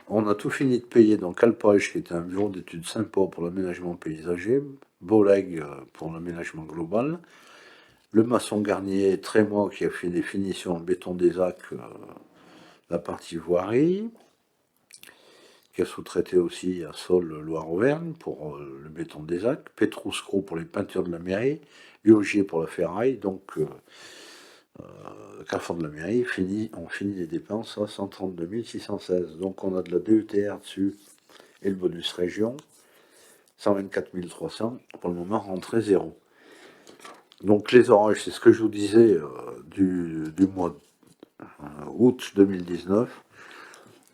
on a tout fini de payer. Donc Alpage, qui était un bureau d'études sympa pour l'aménagement paysager, Boleg pour l'aménagement global, le maçon Garnier Trémois qui a fait des finitions en béton des Ac, la partie voirie, qui a sous-traité aussi à Sol Loire-Auvergne pour le béton des Ac, Petruscro pour les peintures de la mairie, Uogier pour la ferraille, donc Carrefour de la mairie, on finit les dépenses à 132 616. Donc on a de la DETR dessus et le bonus région, 124 300, pour le moment rentrée 0. Donc les orages, c'est ce que je vous disais du mois août 2019.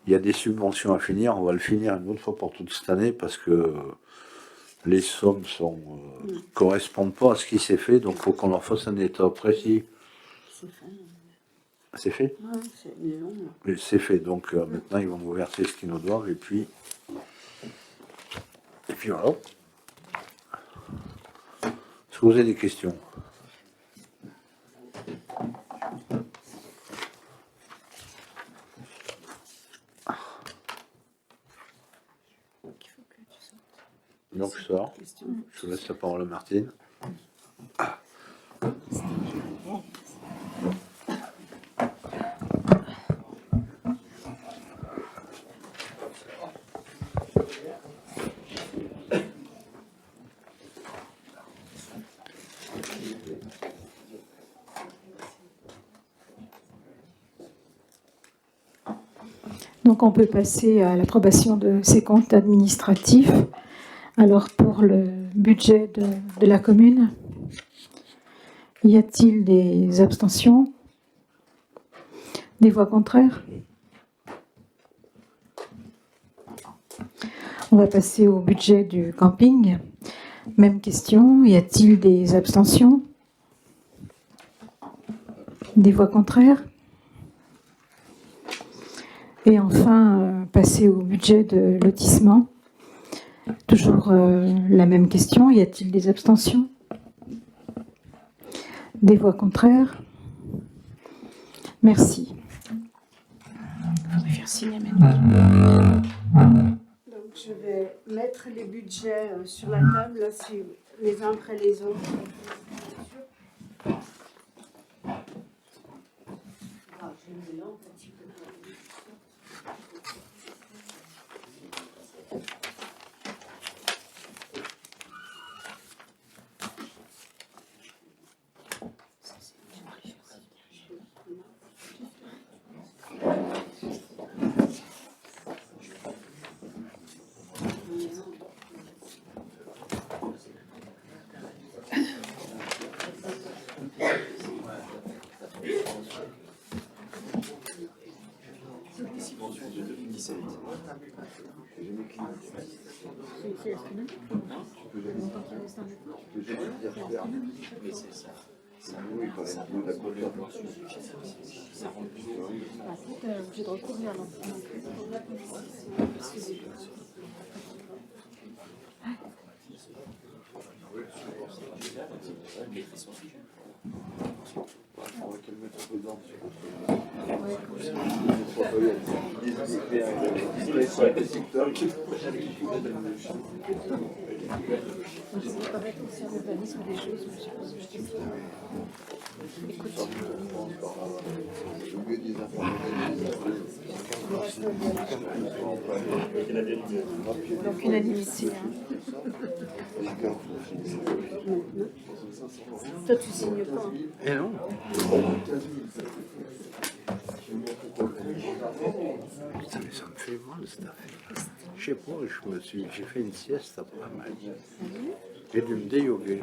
Il y a des subventions à finir, on va le finir une autre fois pour toute cette année parce que les sommes correspondent pas à ce qui s'est fait, donc il faut qu'on leur fasse un état précis. C'est fait. C'est long. C'est fait, donc maintenant ils vont nous verser ce qu'ils nous doivent et puis voilà. que vous avez des questions? Donc je sors. Je laisse la parole à Martine. Donc on peut passer à l'approbation de ces comptes administratifs. Alors pour le budget de la commune, y a-t-il des abstentions? Des voix contraires? On va passer au budget du camping. Même question, y a-t-il des abstentions? Des voix contraires? Et enfin, passer au budget de lotissement. Toujours la même question, y a-t-il des abstentions? Des voix contraires? Merci. Il faudrait faire signer maintenant. Donc je vais mettre les budgets sur la table, là, les uns après les autres. J'ai de recourir alors. Donc unanimité. Toi, tu signes pas. Eh non. Putain, mais ça me fait mal cette affaire. Je sais pas, j'ai fait une sieste après. J'ai dû me déyoguer.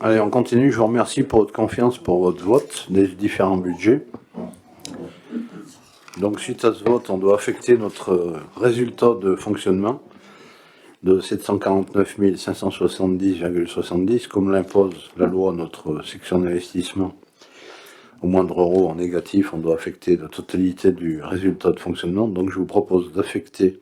Allez, on continue. Je vous remercie pour votre confiance, pour votre vote des différents budgets. Donc, suite à ce vote, on doit affecter notre résultat de fonctionnement de 749 570,70, comme l'impose la loi, notre section d'investissement. Au moindre euro en négatif, on doit affecter la totalité du résultat de fonctionnement. Donc, je vous propose d'affecter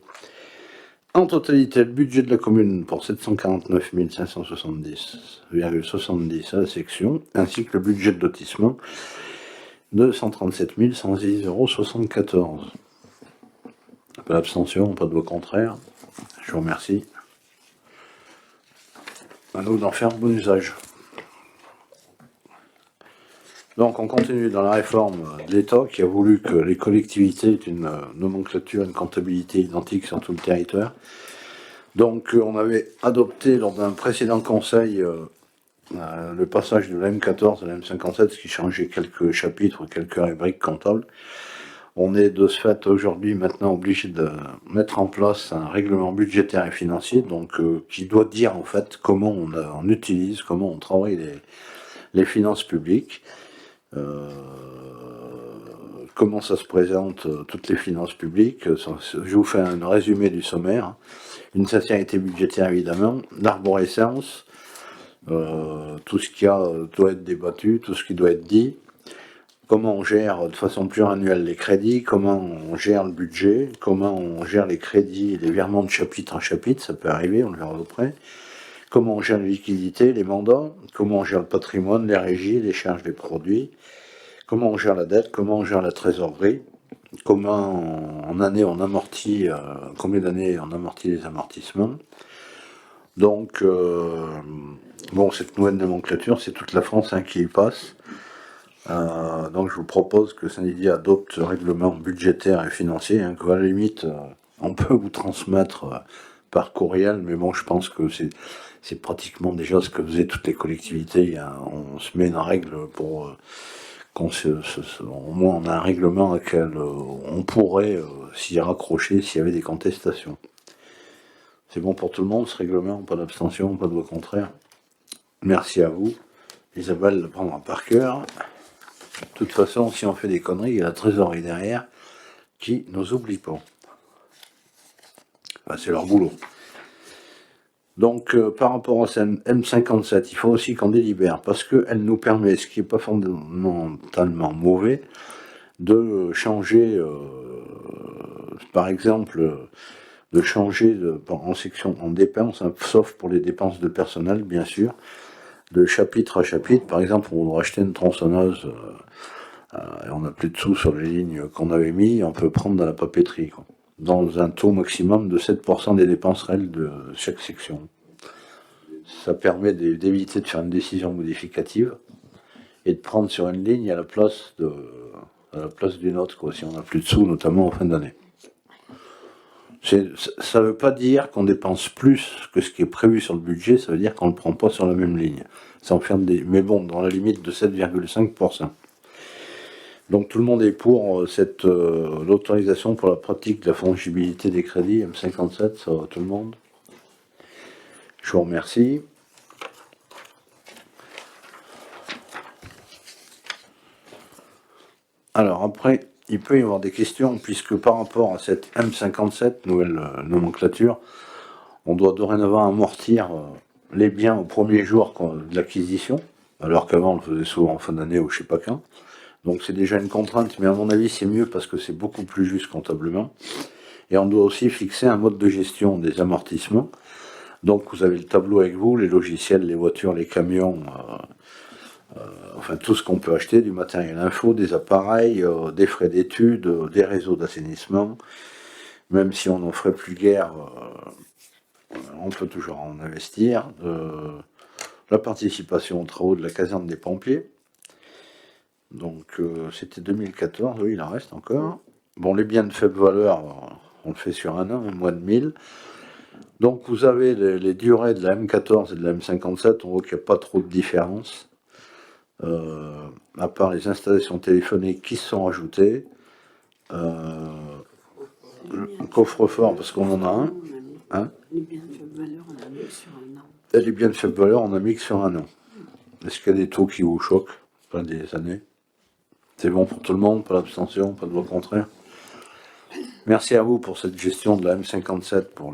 en totalité le budget de la commune pour 749 570,70 à la section, ainsi que le budget de lotissement de 137 110,74 €. Pas d'abstention, pas de voix contraire. Je vous remercie. À nous d'en faire bon usage. Donc on continue dans la réforme de l'État qui a voulu que les collectivités aient une nomenclature, une comptabilité identique sur tout le territoire. Donc on avait adopté lors d'un précédent conseil le passage de la M14 à la M57, ce qui changeait quelques chapitres, quelques rubriques comptables. On est de ce fait aujourd'hui maintenant obligé de mettre en place un règlement budgétaire et financier, donc qui doit dire en fait comment on utilise, comment on travaille les finances publiques. Comment ça se présente, toutes les finances publiques. Je vous fais un résumé du sommaire. Une sincérité budgétaire évidemment, l'arborescence, tout ce qui doit être débattu, tout ce qui doit être dit, comment on gère de façon pluriannuelle les crédits, comment on gère le budget, comment on gère les crédits et les virements de chapitre en chapitre, ça peut arriver, on le verra après. Comment on gère les liquidités, les mandats, comment on gère le patrimoine, les régies, les charges des produits, comment on gère la dette, comment on gère la trésorerie, comment en année on amortit, combien d'années on amortit les amortissements. Donc, bon, cette nouvelle nomenclature, c'est toute la France qui y passe. Donc je vous propose que Saint-Didier adopte ce règlement budgétaire et financier, hein, qu'à la limite, on peut vous transmettre par courriel, mais bon, je pense que c'est pratiquement déjà ce que faisaient toutes les collectivités. On se met une règle pour au moins on a un règlement auquel on pourrait s'y raccrocher s'il y avait des contestations. C'est bon pour tout le monde ce règlement, pas d'abstention, pas de voix contraire. Merci à vous. Isabelle le prendra par cœur. De toute façon, si on fait des conneries, il y a la trésorerie derrière qui nous oublie pas. Enfin, c'est leur boulot. Donc, par rapport à cette M57, il faut aussi qu'on délibère, parce qu'elle nous permet, ce qui n'est pas fondamentalement mauvais, de changer, par exemple, de changer en section, en dépenses, hein, sauf pour les dépenses de personnel, bien sûr, de chapitre à chapitre. Par exemple, on voudrait acheter une tronçonneuse, et on n'a plus de sous sur les lignes qu'on avait mis, on peut prendre dans la papeterie, quoi, dans un taux maximum de 7% des dépenses réelles de chaque section. Ça permet d'éviter de faire une décision modificative et de prendre sur une ligne à la place d'une autre, quoi, si on n'a plus de sous, notamment en fin d'année. Ça ne veut pas dire qu'on dépense plus que ce qui est prévu sur le budget, ça veut dire qu'on ne le prend pas sur la même ligne. Ça en fait mais bon, dans la limite de 7,5%. Donc tout le monde est pour l'autorisation pour la pratique de la fongibilité des crédits, M57, ça va tout le monde. Je vous remercie. Alors après, il peut y avoir des questions, puisque par rapport à cette M57, nouvelle nomenclature, on doit dorénavant amortir les biens au premier jour de l'acquisition, alors qu'avant on le faisait souvent en fin d'année ou je sais pas quand. Donc c'est déjà une contrainte, mais à mon avis c'est mieux parce que c'est beaucoup plus juste comptablement. Et on doit aussi fixer un mode de gestion des amortissements. Donc vous avez le tableau avec vous, les logiciels, les voitures, les camions, enfin tout ce qu'on peut acheter, du matériel info, des appareils, des frais d'études, des réseaux d'assainissement. Même si on n'en ferait plus guère, on peut toujours en investir. La participation aux travaux de la caserne des pompiers. Donc c'était 2014, oui il en reste encore. Bon, les biens de faible valeur, on le fait sur un an, moins de 1000. Donc vous avez les durées de la M14 et de la M57, on voit qu'il n'y a pas trop de différence, à part les installations téléphoniques qui sont ajoutées, le coffre-fort parce qu'on en a un, hein. Les biens de faible valeur, on a mis sur un an. Et les biens de faible valeur, on a mis que sur un an. Est-ce qu'il y a des taux qui vous choquent? Pas des années. C'est bon pour tout le monde, pas d'abstention, pas de voix contraire. Merci à vous pour cette gestion de la M57 pour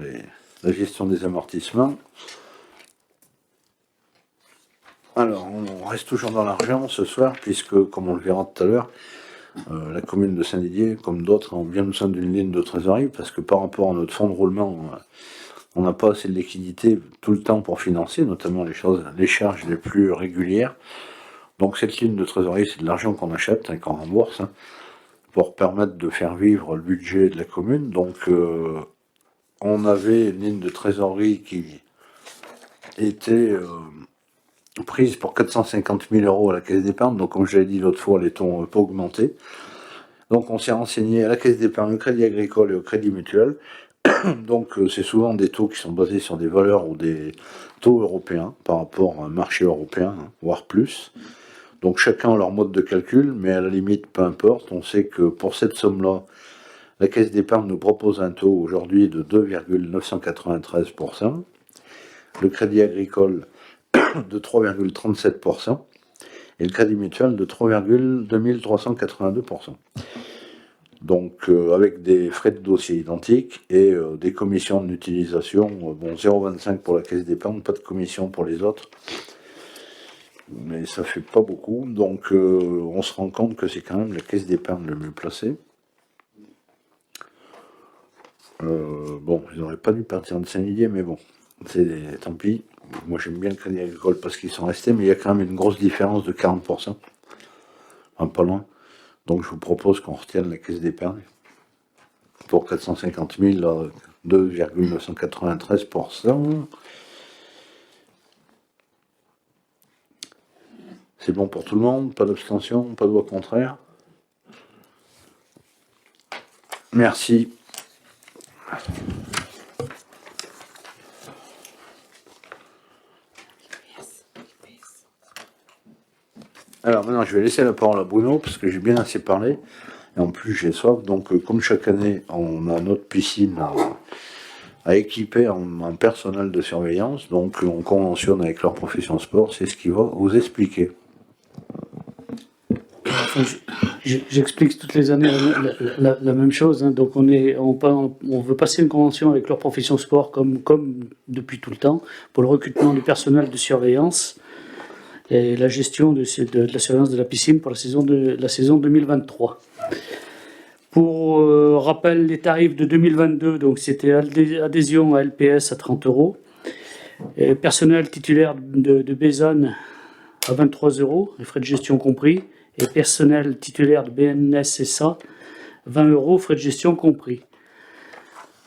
la gestion des amortissements. Alors, on reste toujours dans l'argent ce soir, puisque, comme on le verra tout à l'heure, la commune de Saint-Didier, comme d'autres, ont bien besoin d'une ligne de trésorerie, parce que par rapport à notre fonds de roulement, on n'a pas assez de liquidité tout le temps pour financer, notamment les charges les plus régulières. Donc cette ligne de trésorerie, c'est de l'argent qu'on achète et qu'on rembourse, pour permettre de faire vivre le budget de la commune. Donc on avait une ligne de trésorerie qui était prise pour 450 000 € à la caisse d'épargne. Donc comme je l'ai dit l'autre fois, les taux n'ont pas augmenté. Donc on s'est renseigné à la caisse d'épargne, au Crédit Agricole et au Crédit Mutuel. Donc c'est souvent des taux qui sont basés sur des valeurs ou des taux européens par rapport à un marché européen, voire plus. Donc chacun a leur mode de calcul, mais à la limite, peu importe. On sait que pour cette somme-là, la caisse d'épargne nous propose un taux aujourd'hui de 2,993%, le Crédit Agricole de 3,37% et le Crédit Mutuel de 3,2382%. Donc avec des frais de dossier identiques et des commissions d'utilisation, 0,25 pour la caisse d'épargne, pas de commission pour les autres. Mais ça fait pas beaucoup, donc on se rend compte que c'est quand même la caisse d'épargne le mieux placée. Bon, ils n'auraient pas dû partir de Saint-Didier, mais bon, tant pis. Moi j'aime bien le Crédit Agricole parce qu'ils sont restés, mais il y a quand même une grosse différence de 40%. Enfin, pas loin. Donc je vous propose qu'on retienne la caisse d'épargne. Pour 450 000, à 2,993%. C'est bon pour tout le monde, pas d'abstention, pas de voix contraire. Merci. Alors maintenant, je vais laisser la parole à Bruno, parce que j'ai bien assez parlé. Et en plus, j'ai soif. Donc, comme chaque année, on a notre piscine à équiper en personnel de surveillance. Donc, on conventionne avec leur profession sport. C'est ce qui va vous expliquer. Enfin, j'explique toutes les années la même chose. Donc on veut passer une convention avec leur profession sport comme depuis tout le temps pour le recrutement du personnel de surveillance et la gestion de la surveillance de la piscine pour la saison 2023. Pour rappel, les tarifs de 2022, donc c'était adhésion à LPS à 30 €, et personnel titulaire de Bézanne à 23 €, les frais de gestion compris, et personnel titulaire de BNSSA, 20 €, frais de gestion compris.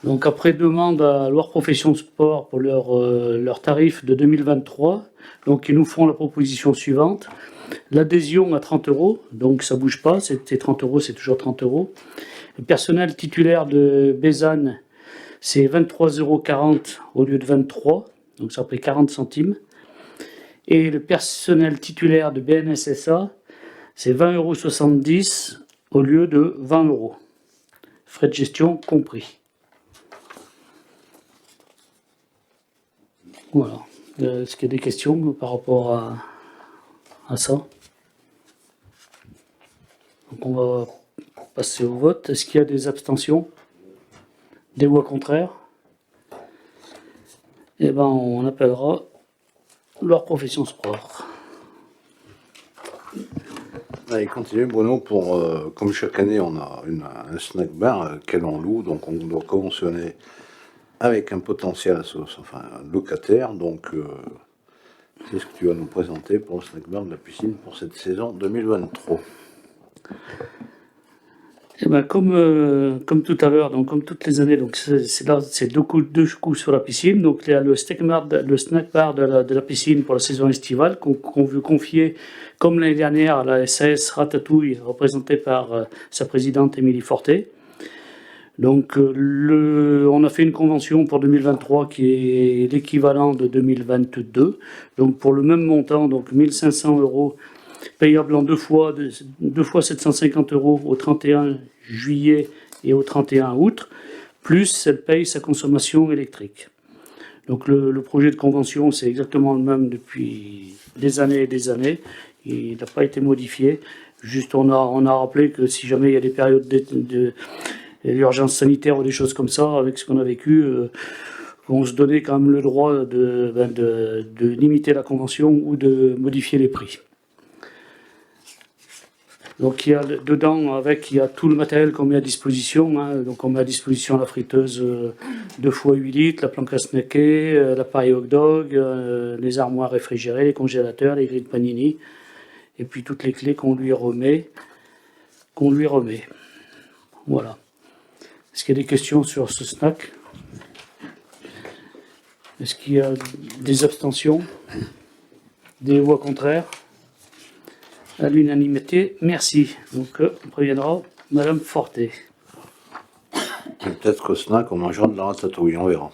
Donc après demande à leur profession de sport pour leur tarif de 2023, donc ils nous font la proposition suivante. L'adhésion à 30 €, donc ça bouge pas, c'était 30 €, c'est toujours 30 €. Le personnel titulaire de Bézanne, c'est 23,40 € au lieu de 23, donc ça fait 40 centimes. Et le personnel titulaire de BNSSA, c'est 20,70 € au lieu de 20 €. Frais de gestion compris. Voilà. Est-ce qu'il y a des questions par rapport à ça? Donc on va passer au vote. Est-ce qu'il y a des abstentions? Des voix contraires? Eh bien, on appellera leur profession sport. Allez, continuez Bruno, comme chaque année on a un snack bar qu'elle on loue, donc on doit conventionner avec un potentiel locataire, donc c'est ce que tu vas nous présenter pour le snack bar de la piscine pour cette saison 2023. Eh ben, comme tout à l'heure, donc comme toutes les années, donc c'est deux coups sur la piscine. Donc il y a le snack bar de la piscine pour la saison estivale qu'on veut confier, comme l'année dernière, à la SAS Ratatouille, représentée par sa présidente Émilie Fortet. Donc on a fait une convention pour 2023 qui est l'équivalent de 2022. Donc pour le même montant, donc 1 500 €, payable en deux fois 750 € au 31 juillet et au 31 août, plus elle paye sa consommation électrique. Donc le projet de convention, c'est exactement le même depuis des années et des années. Il n'a pas été modifié. Juste, on a rappelé que si jamais il y a des périodes d'urgence sanitaire ou des choses comme ça, avec ce qu'on a vécu, on se donnait quand même le droit de limiter la convention ou de modifier les prix. Donc il y a dedans, il y a tout le matériel qu'on met à disposition. Hein. Donc on met à disposition la friteuse 2x8 litres, la planque à snacker, l'appareil hot dog, les armoires réfrigérées, les congélateurs, les grilles de panini, et puis toutes les clés qu'on lui remet. Voilà. Est-ce qu'il y a des questions sur ce snack? Est-ce qu'il y a des abstentions? Des voix contraires? À l'unanimité, merci. Donc, on préviendra Madame Fortet. Peut-être qu'au snack, on mangera de la ratatouille, on verra.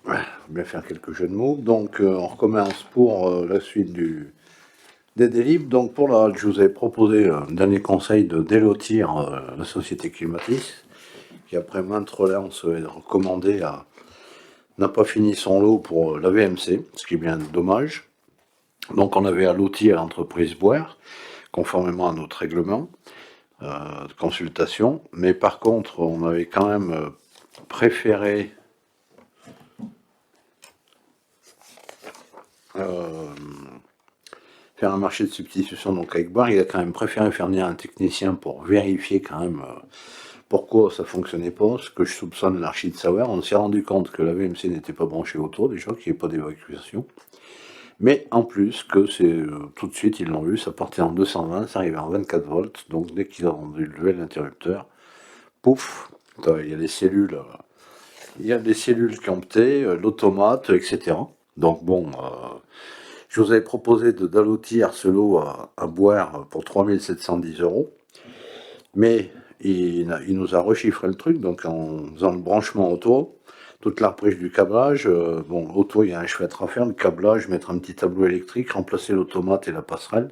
Ouais, on va bien faire quelques jeux de mots. Donc, on recommence pour la suite des délibres. Donc, pour la halte, je vous ai proposé un dernier conseil de délotir la société Climatis, qui après maintes relances est recommandée n'a pas fini son lot pour la VMC, ce qui est bien dommage. Donc on avait à lotir l'entreprise Boire, conformément à notre règlement de consultation, mais par contre on avait quand même préféré faire un marché de substitution donc avec Boire. Il a quand même préféré faire venir un technicien pour vérifier quand même pourquoi ça fonctionnait pas, ce que je soupçonne l'Archi de savoir. On s'est rendu compte que la VMC n'était pas branchée autour déjà, qu'il n'y avait pas d'évacuation. Mais en plus que c'est tout de suite, ils l'ont vu, ça partait en 220, ça arrivait en 24 volts, donc dès qu'ils ont dû lever l'interrupteur, pouf, il y a les cellules, qui ont pété, l'automate, etc. Donc bon, je vous avais proposé d'allotir ce lot à Boire pour 3710 €, mais il nous a rechiffré le truc, donc en faisant le branchement auto, toute la reprise du câblage, auto il y a un chouette à faire, le câblage, mettre un petit tableau électrique, remplacer l'automate et la passerelle,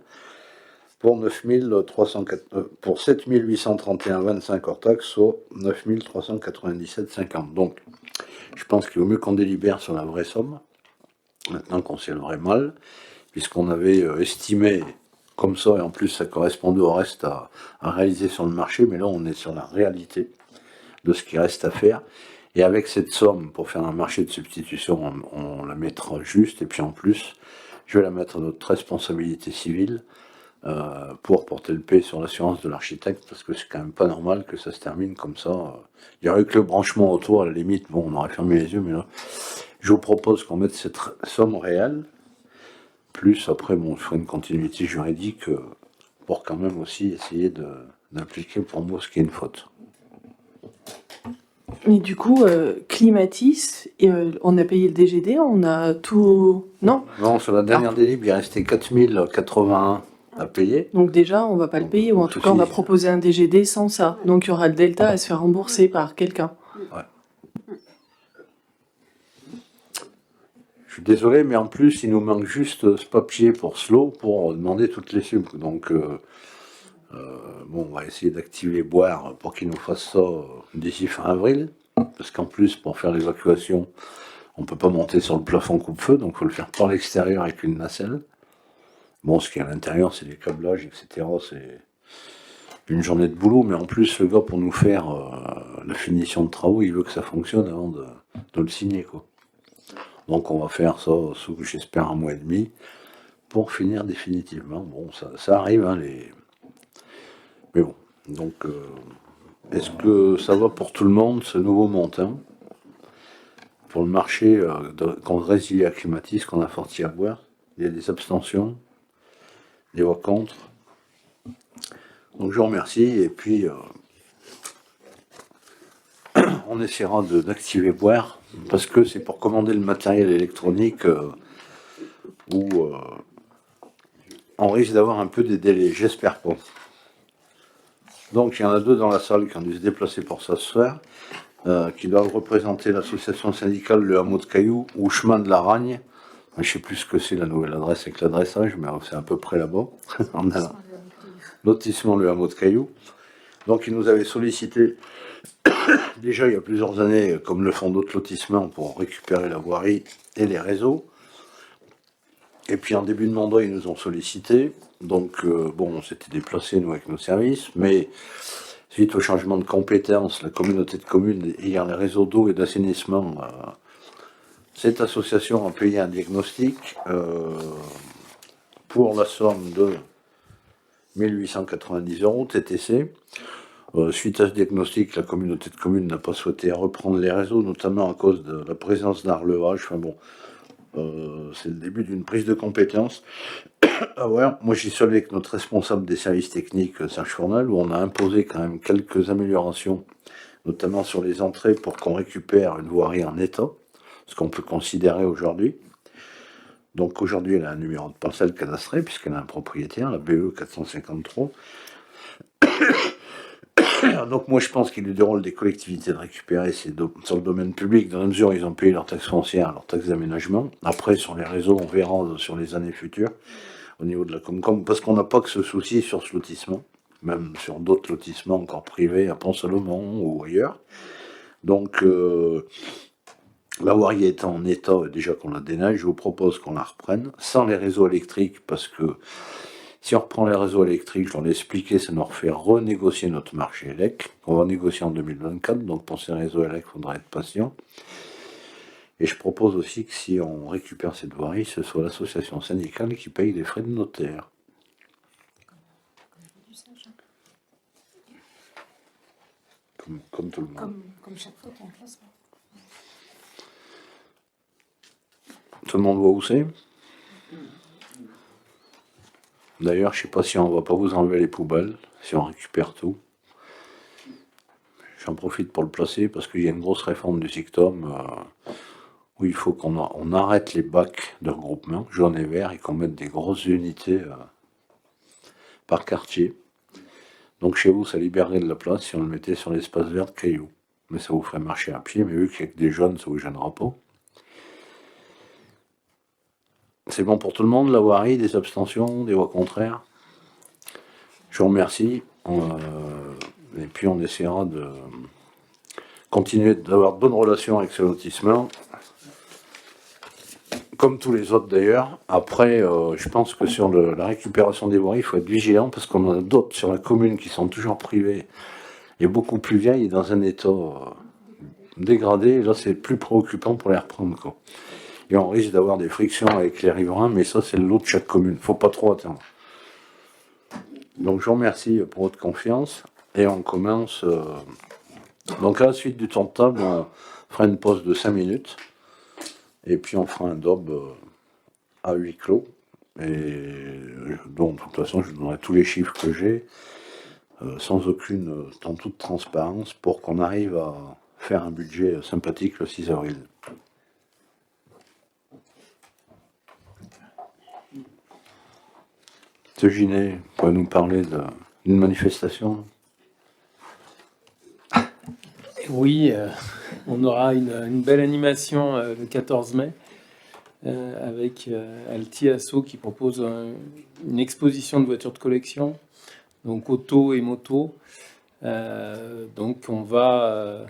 pour 7831,25 hors taxe, soit 9397,50. Donc, je pense qu'il vaut mieux qu'on délibère sur la vraie somme, maintenant qu'on sait le vrai mal, puisqu'on avait estimé comme ça, et en plus ça correspondait au reste à réaliser sur le marché, mais là on est sur la réalité de ce qui reste à faire. Et avec cette somme, pour faire un marché de substitution, on la mettra juste, et puis en plus, je vais la mettre à notre responsabilité civile pour porter le paie sur l'assurance de l'architecte, parce que c'est quand même pas normal que ça se termine comme ça. Il y aurait eu que le branchement autour, à la limite, bon, on aurait fermé les yeux, mais là, je vous propose qu'on mette cette somme réelle, plus après, bon, je ferai une continuité juridique pour quand même aussi essayer d'impliquer pour moi ce qui est une faute. Mais du coup, Climatis, on a payé le DGD, on a tout... Non? Non, sur la dernière délibère, il restait 4081 à payer. Donc déjà, on va pas le payer, ou en tout cas, on va proposer un DGD sans ça. Donc il y aura le delta à se faire rembourser par quelqu'un. Ouais. Je suis désolé, mais en plus, il nous manque juste ce papier pour Slow pour demander toutes les subs. Donc, on va essayer d'activer Boire pour qu'il nous fasse ça d'ici fin avril. Parce qu'en plus, pour faire l'évacuation, on ne peut pas monter sur le plafond coupe-feu, donc il faut le faire par l'extérieur avec une nacelle. Bon, ce qui est à l'intérieur, c'est des câblages, etc. C'est une journée de boulot, mais en plus, le gars, pour nous faire la finition de travaux, il veut que ça fonctionne avant de le signer, quoi. Donc on va faire ça sous, j'espère, 1 mois et demi pour finir définitivement. Bon, ça arrive, hein, mais bon. Donc, est-ce que ça va pour tout le monde, ce nouveau montant pour le marché qu'on résilie à Climatis, qu'on a sorti à Boire? Il y a des abstentions, des voix contre. Donc je vous remercie, et puis on essaiera d'activer Boire, parce que c'est pour commander le matériel électronique où on risque d'avoir un peu des délais, j'espère pas. Donc il y en a 2 dans la salle qui ont dû se déplacer pour ça ce soir, qui doivent représenter l'association syndicale Le Hameau de Cailloux ou Chemin de la Ragne. Je ne sais plus ce que c'est la nouvelle adresse avec l'adressage, mais c'est à peu près là-bas. On a lotissement Le Hameau de Cailloux. Donc ils nous avaient sollicité déjà il y a plusieurs années, comme le font d'autres lotissements, pour récupérer la voirie et les réseaux. Et puis en début de mandat, ils nous ont sollicité. Donc, bon, on s'était déplacé, nous, avec nos services, mais suite au changement de compétences, la communauté de communes ayant les réseaux d'eau et d'assainissement, cette association a payé un diagnostic pour la somme de 1890 € TTC. Suite à ce diagnostic, la communauté de communes n'a pas souhaité reprendre les réseaux, notamment à cause de la présence d'un relevage. Enfin bon, c'est le début d'une prise de compétence. Ah ouais, moi j'y suis allé avec notre responsable des services techniques, Serge Fournal, où on a imposé quand même quelques améliorations, notamment sur les entrées, pour qu'on récupère une voirie en état, ce qu'on peut considérer aujourd'hui. Donc aujourd'hui, elle a un numéro de parcelle cadastré, puisqu'elle a un propriétaire, la BE 453. Donc moi je pense qu'il est du rôle des collectivités de récupérer sur le domaine public, dans la mesure où ils ont payé leur taxe foncière, leur taxe d'aménagement. Après, sur les réseaux, on verra sur les années futures, au niveau de la Comcom, parce qu'on n'a pas que ce souci sur ce lotissement, même sur d'autres lotissements encore privés, à Pont-Salomon ou ailleurs. Donc, la voirie est en état, déjà qu'on la déneige, je vous propose qu'on la reprenne, sans les réseaux électriques, parce que si on reprend les réseaux électriques, je l'ai expliqué, ça nous refait renégocier notre marché électrique, qu'on va négocier en 2024, donc pour ces réseaux électriques, il faudra être patient. Et je propose aussi que si on récupère cette voirie, ce soit l'association syndicale qui paye les frais de notaire. Comme tout le monde. Comme chaque fois qu'il y a un classement. Tout le monde voit où c'est? D'ailleurs, je ne sais pas si on ne va pas vous enlever les poubelles, si on récupère tout. J'en profite pour le placer parce qu'il y a une grosse réforme du SICTOM où il faut qu'on arrête les bacs de regroupement, jaune et vert, et qu'on mette des grosses unités par quartier. Donc chez vous, ça libérerait de la place si on le mettait sur l'espace vert de Cailloux. Mais ça vous ferait marcher à pied, mais vu qu'il y a que des jeunes, ça vous gênera pas. C'est bon pour tout le monde, la voirie, des abstentions, des voix contraires? Je vous remercie. Et puis on essaiera de continuer d'avoir de bonnes relations avec ce lotissement, comme tous les autres d'ailleurs. Après, je pense que sur la récupération des voiries, il faut être vigilant, parce qu'on en a d'autres sur la commune qui sont toujours privées et beaucoup plus vieilles et dans un état dégradé. Et là, c'est plus préoccupant pour les reprendre, quoi. Et on risque d'avoir des frictions avec les riverains, mais ça, c'est le lot de chaque commune. Faut pas trop attendre. Donc, je vous remercie pour votre confiance. Et on commence. Donc, à la suite du temps de table, on fera une pause de 5 minutes. Et puis, on fera un DOB à huis clos. Et donc, de toute façon, je vous donnerai tous les chiffres que j'ai, sans aucune, dans toute transparence, pour qu'on arrive à faire un budget sympathique le 6 avril. Ce Ginet pourrait nous parler d'une manifestation? Oui, on aura une belle animation le 14 mai avec Alti Asso qui propose une exposition de voitures de collection, donc auto et moto. Donc on va,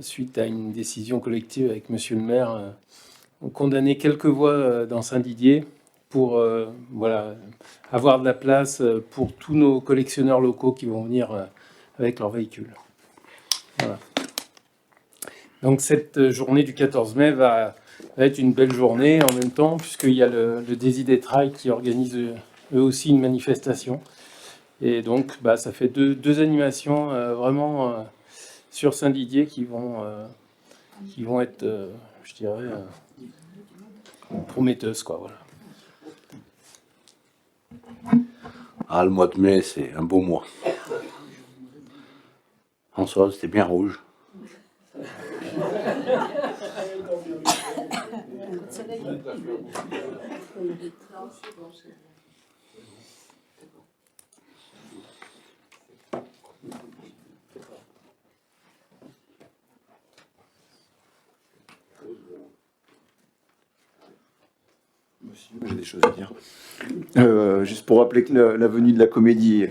suite à une décision collective avec Monsieur le maire, condamner quelques voies dans Saint-Didier pour voilà, avoir de la place pour tous nos collectionneurs locaux qui vont venir avec leurs véhicules. Voilà. Donc cette journée du 14 mai va être une belle journée en même temps, puisqu'il y a le Desidetrail qui organise eux aussi une manifestation. Et donc ça fait deux animations vraiment sur Saint-Didier qui vont être, je dirais, prometteuses, quoi, voilà. Ah, le mois de mai, c'est un beau mois. François, c'était bien rouge. J'ai des choses à dire. Juste pour rappeler que la venue de la Comédie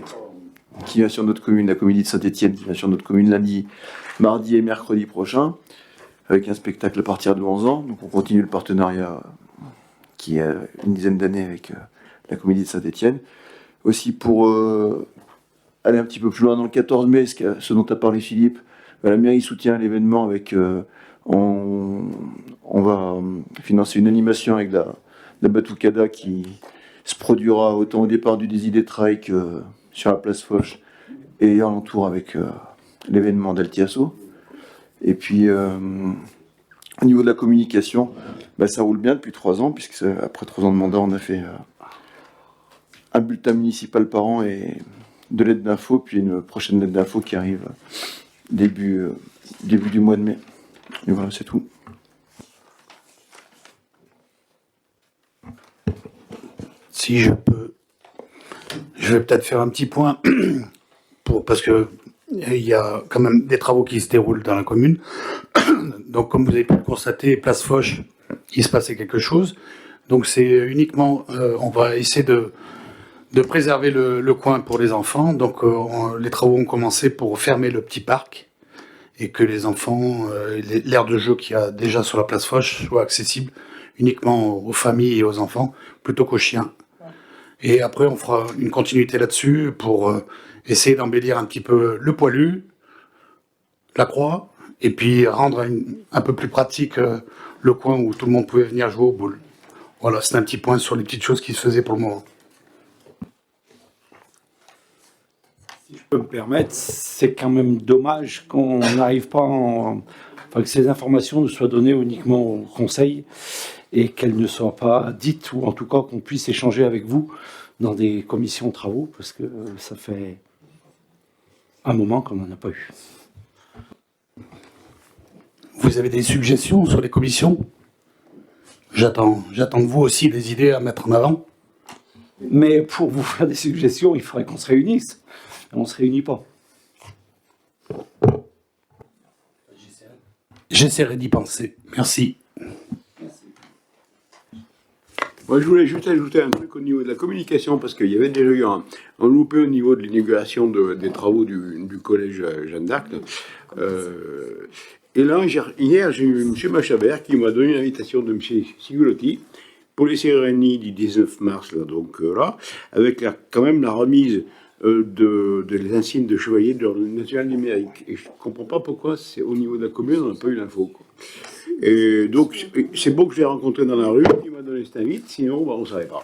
qui vient sur notre commune, la comédie de Saint-Étienne, qui vient sur notre commune lundi, mardi et mercredi prochain, avec un spectacle à partir de 11 ans. Donc on continue le partenariat qui a une dizaine d'années avec la comédie de Saint-Étienne. Aussi pour aller un petit peu plus loin dans le 14 mai, ce dont a parlé Philippe, la mairie soutient l'événement avec... on va financer une animation avec la Batucada qui se produira autant au départ du Désidétrail que sur la place Foch et alentour avec l'événement d'Altiasso. Et puis au niveau de la communication, ça roule bien depuis 3 ans, puisque après 3 ans de mandat, on a fait un bulletin municipal par an et de lettres d'info, puis une prochaine lettre d'info qui arrive début du mois de mai. Et voilà, c'est tout. Si je peux, je vais peut-être faire un petit point, parce que il y a quand même des travaux qui se déroulent dans la commune. Donc, comme vous avez pu le constater, place Foch, il se passait quelque chose. Donc, c'est uniquement, on va essayer de préserver le coin pour les enfants. Donc, les travaux ont commencé pour fermer le petit parc et que les enfants, l'aire de jeu qu'il y a déjà sur la place Foch soit accessible uniquement aux familles et aux enfants, plutôt qu'aux chiens. Et après, on fera une continuité là-dessus pour essayer d'embellir un petit peu le poilu, la croix, et puis rendre un peu plus pratique le coin où tout le monde pouvait venir jouer aux boules. Voilà, c'est un petit point sur les petites choses qui se faisaient pour le moment. Si je peux me permettre, c'est quand même dommage qu'on n'arrive pas que ces informations ne soient données uniquement au conseil et qu'elles ne soient pas dites, ou en tout cas qu'on puisse échanger avec vous dans des commissions de travaux, parce que ça fait un moment qu'on n'en a pas eu. Vous avez des suggestions sur les commissions? J'attends de vous aussi des idées à mettre en avant. Mais pour vous faire des suggestions, il faudrait qu'on se réunisse. Et on ne se réunit pas. J'essaierai d'y penser. Merci. Moi, je voulais juste ajouter un truc au niveau de la communication, parce qu'il y avait déjà eu un loupé au niveau de l'inauguration des travaux du collège Jeanne d'Arc. Et là, hier, j'ai eu M. Machabert qui m'a donné une invitation de M. Sigolotti pour les cérémonies du 19 mars, là, avec quand même la remise de l'insigne de chevalier de l'ordre national du mérite. Et je ne comprends pas pourquoi, c'est au niveau de la commune, on n'a pas eu l'info. Et donc, c'est beau que je l'ai rencontré dans la rue, il m'a donné cette invite, sinon, on ne savait pas.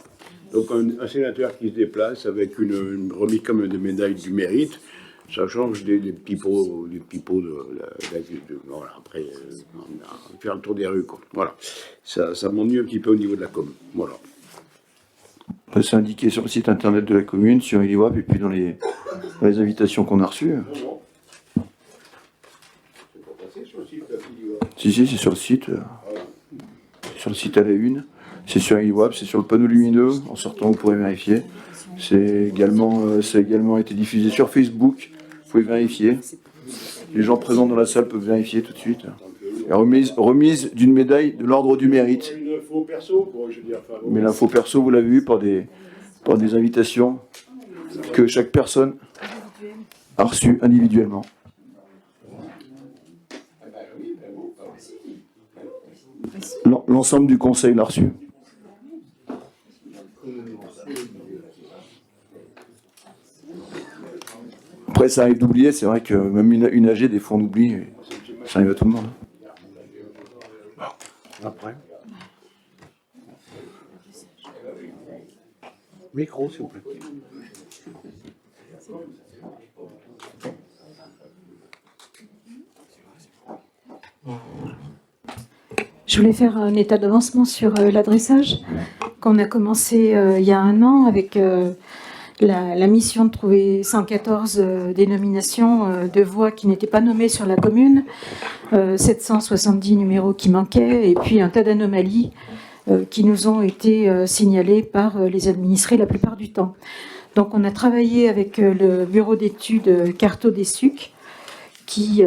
Donc, un sénateur qui se déplace avec une remise comme de médaille du mérite, ça change des pipeaux voilà, après, on fait un tour des rues, quoi. Voilà. Ça m'ennuie un petit peu au niveau de la com. Voilà. C'est indiqué sur le site internet de la commune, sur Iliwap, et puis dans les invitations qu'on a reçues. Si, c'est sur le site. Sur le site à la une. C'est sur Iliwap, c'est sur le panneau lumineux. En sortant, vous pourrez vérifier. C'est également été diffusé sur Facebook. Vous pouvez vérifier. Les gens présents dans la salle peuvent vérifier tout de suite. Et remise d'une médaille de l'ordre du mérite. Une info perso, quoi, je veux dire. Mais l'info perso, vous l'avez vu par des invitations que chaque personne a reçues individuellement. L'ensemble du conseil l'a reçu. Après, ça arrive d'oublier, c'est vrai que même une AG, des fois on oublie, ça arrive à tout le monde. Après. Micro, s'il vous plaît. Je voulais faire un état d'avancement sur l'adressage qu'on a commencé il y a 1 an avec la mission de trouver 114 dénominations de voies qui n'étaient pas nommées sur la commune, 770 numéros qui manquaient et puis un tas d'anomalies qui nous ont été signalées par les administrés la plupart du temps. Donc on a travaillé avec le bureau d'études Carto des Sucs qui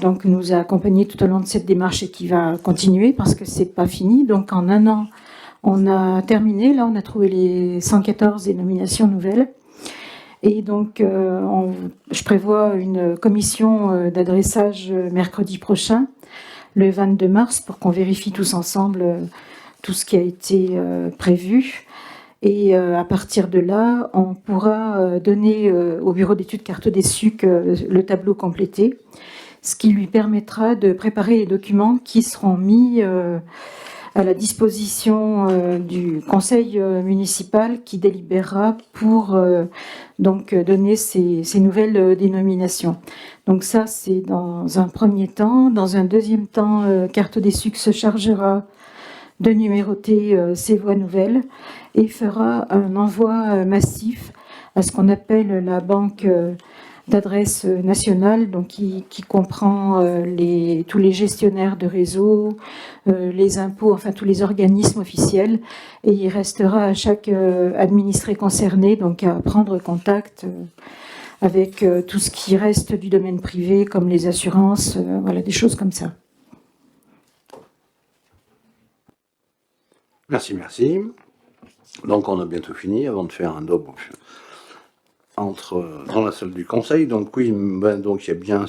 donc nous a accompagnés tout au long de cette démarche et qui va continuer parce que c'est pas fini. Donc en 1 an, on a terminé. Là, on a trouvé les 114 dénominations nouvelles. Et donc, je prévois une commission d'adressage mercredi prochain, le 22 mars, pour qu'on vérifie tous ensemble tout ce qui a été prévu. Et à partir de là, on pourra donner au bureau d'études Carte des Sucs le tableau complété, ce qui lui permettra de préparer les documents qui seront mis à la disposition du conseil municipal qui délibérera pour donc donner ces nouvelles dénominations. Donc ça, c'est dans un premier temps. Dans un deuxième temps, Carte des Sucs se chargera de numéroter ces voies nouvelles et fera un envoi massif à ce qu'on appelle la banque d'adresse nationale, donc qui comprend tous les gestionnaires de réseau, les impôts, enfin tous les organismes officiels, et il restera à chaque administré concerné donc à prendre contact avec tout ce qui reste du domaine privé, comme les assurances, voilà, des choses comme ça. Merci, merci. Donc on a bientôt fini avant de faire un double dans la salle du conseil. Donc oui, donc il y a bien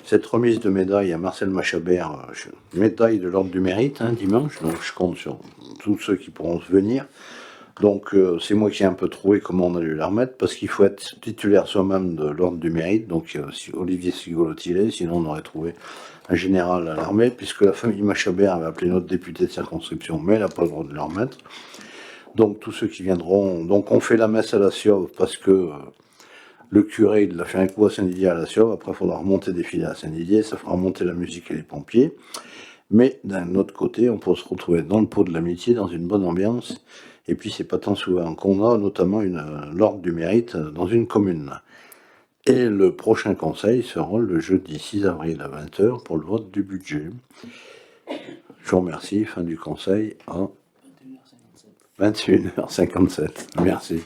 cette remise de médaille à Marcel Machabert, médaille de l'ordre du mérite, dimanche. Donc je compte sur tous ceux qui pourront venir. Donc c'est moi qui ai un peu trouvé comment on a dû la remettre, parce qu'il faut être titulaire soi-même de l'ordre du mérite. Donc Olivier Sigolotilé, sinon on aurait trouvé un général à l'armée, puisque la famille Machabert avait appelé notre député de circonscription, mais elle n'a pas le droit de le remettre. Donc tous ceux qui viendront, donc on fait la messe à la Siove parce que le curé il a fait un coup à Saint-Didier à la Siove, après il faudra remonter des filets à Saint-Didier, ça fera monter la musique et les pompiers. Mais d'un autre côté, on peut se retrouver dans le pot de l'amitié, dans une bonne ambiance, et puis c'est pas tant souvent qu'on a notamment l'ordre du mérite dans une commune. Et le prochain conseil sera le jeudi 6 avril à 20h pour le vote du budget. Je vous remercie, fin du conseil à 21h57. Merci.